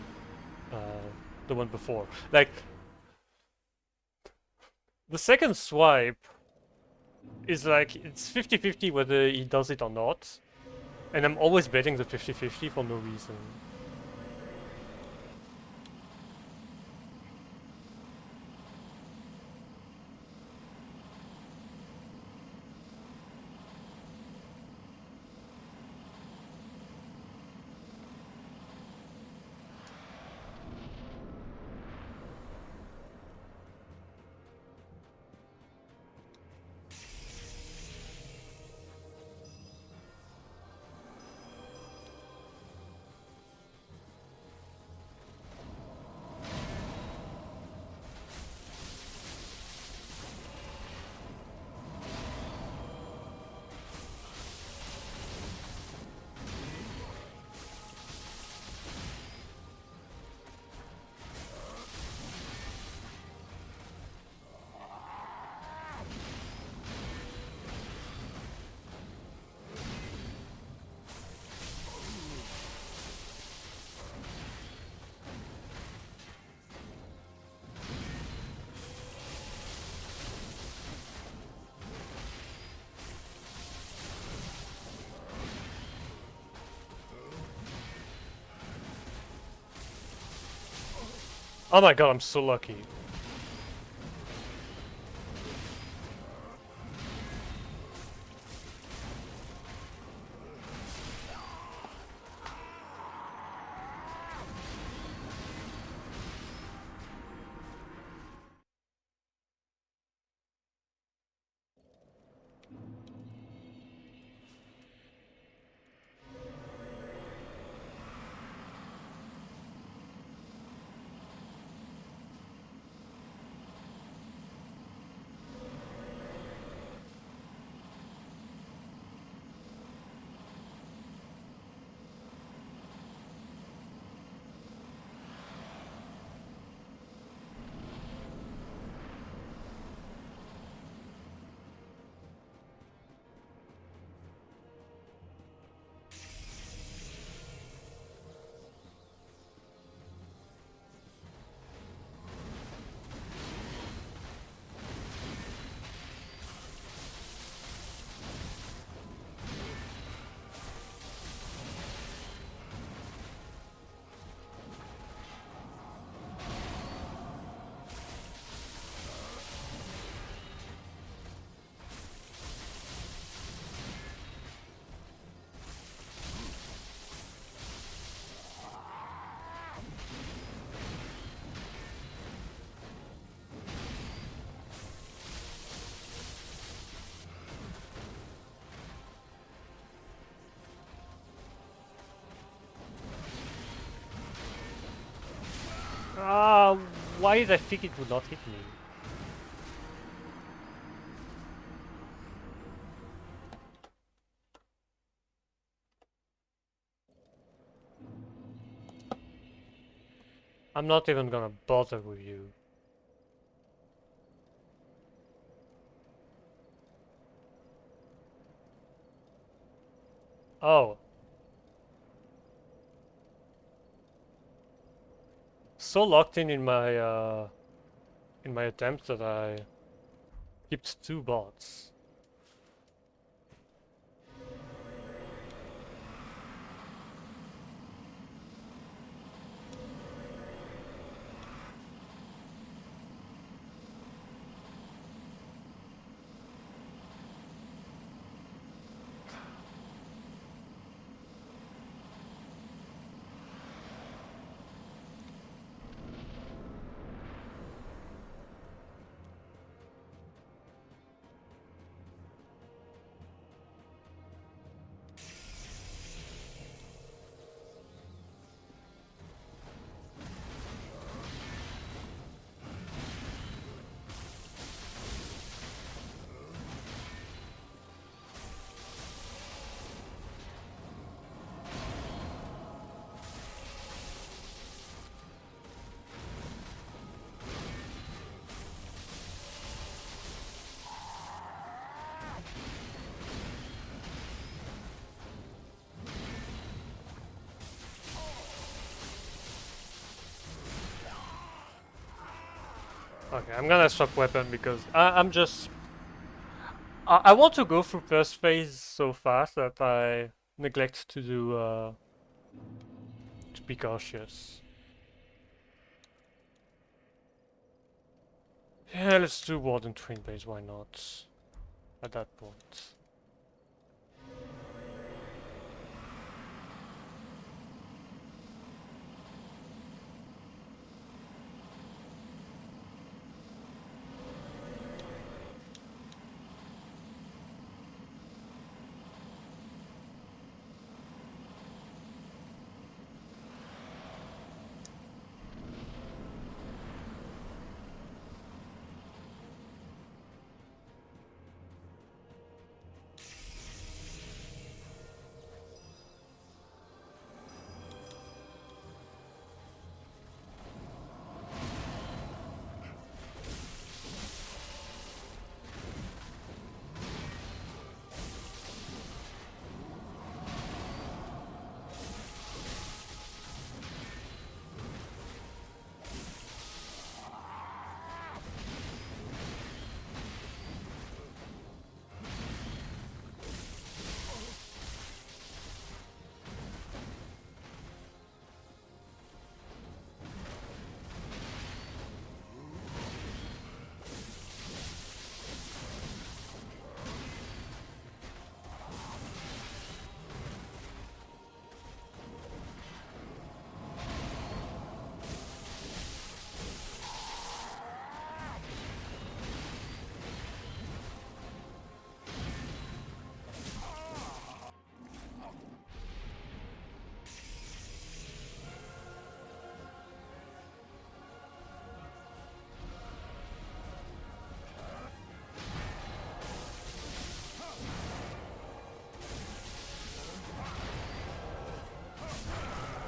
the one before. Like, the second swipe is like, it's 50-50 whether he does it or not. And I'm always betting the 50-50 for no reason. Oh my god, I'm so lucky. Ah, why did I think it would not hit me? I'm not even gonna bother with you. Oh. So locked in my attempt that I skipped 2 bots. Okay, I'm gonna swap weapon because I'm just... I want to go through first phase so fast that I neglect to do, to be cautious. Yeah, let's do Warden Twin Base, why not? At that point.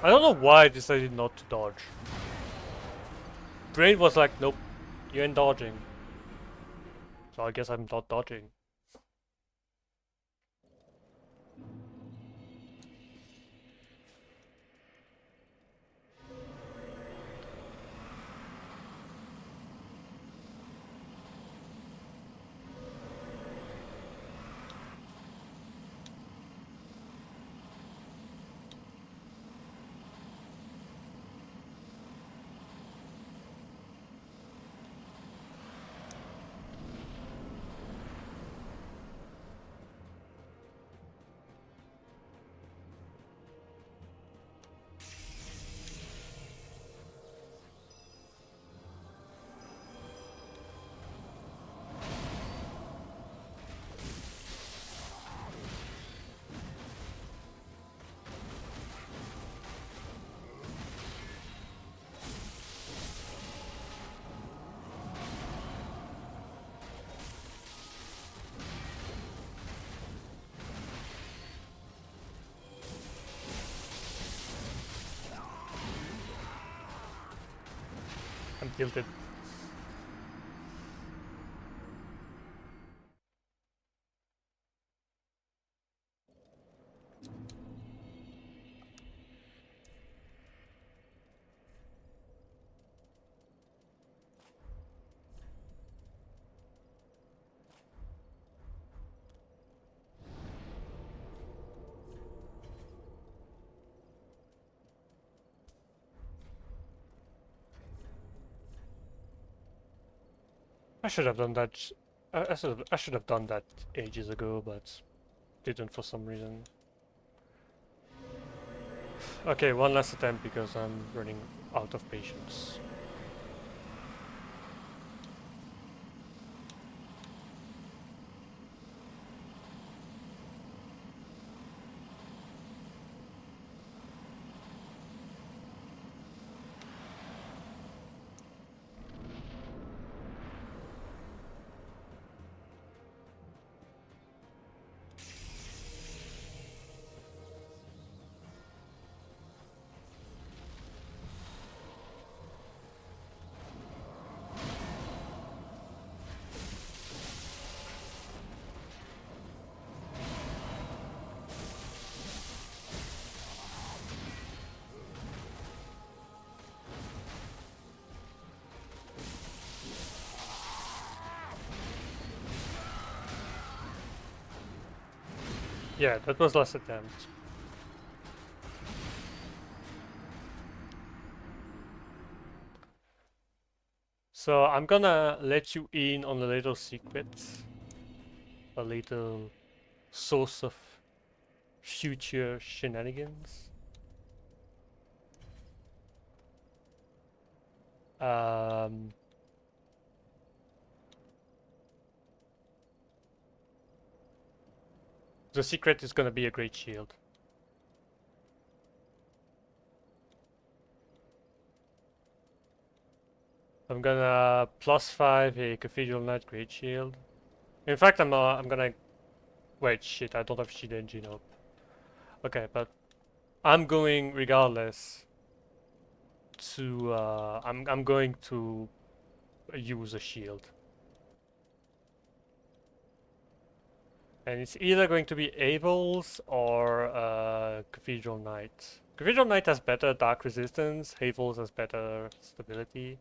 I don't know why I decided not to dodge. Brain was like, nope, you ain't dodging. So I guess I'm not dodging. I'm tilted. I should have done that. I should have done that ages ago, but didn't for some reason. Okay, one last attempt because I'm running out of patience. Yeah, that was last attempt. So I'm gonna let you in on a little secret. A little source of future shenanigans. Um, the secret is gonna be a great shield. I'm gonna +5 a Cathedral Knight Great Shield. In fact, I'm gonna wait. Shit, I don't have shield engine up. Okay, but I'm going regardless to. I'm going to use a shield, and it's either going to be Abel's or Cathedral Knight. Cathedral Knight has better dark resistance. Havel's has better stability.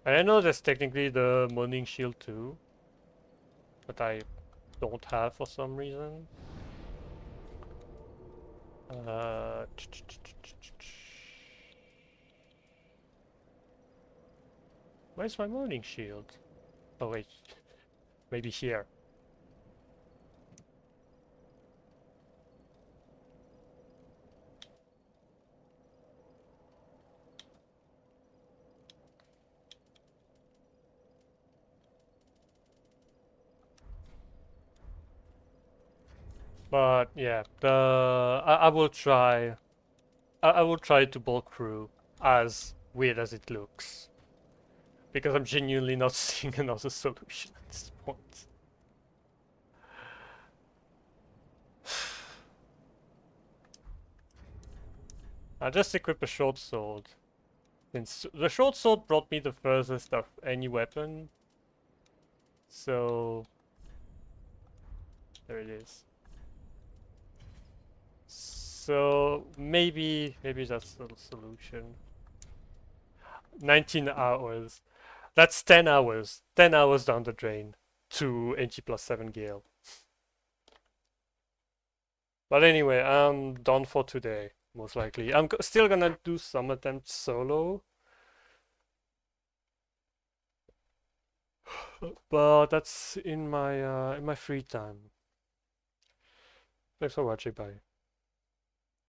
And I know there's technically the Morning Shield too, but I don't have for some reason. Uh, Where's my Morning Shield? Oh wait, maybe here. But yeah, I will try. I will try to bulk through, as weird as it looks, because I'm genuinely not seeing another solution at this point. I just equipped a short sword. Since the short sword brought me the furthest of any weapon. So there it is. So maybe that's the solution. 19 hours. That's 10 hours. 10 hours down the drain to NG+7 Gael. But anyway, I'm done for today, most likely. I'm still gonna do some attempts solo. But that's in my free time. Thanks for watching, bye.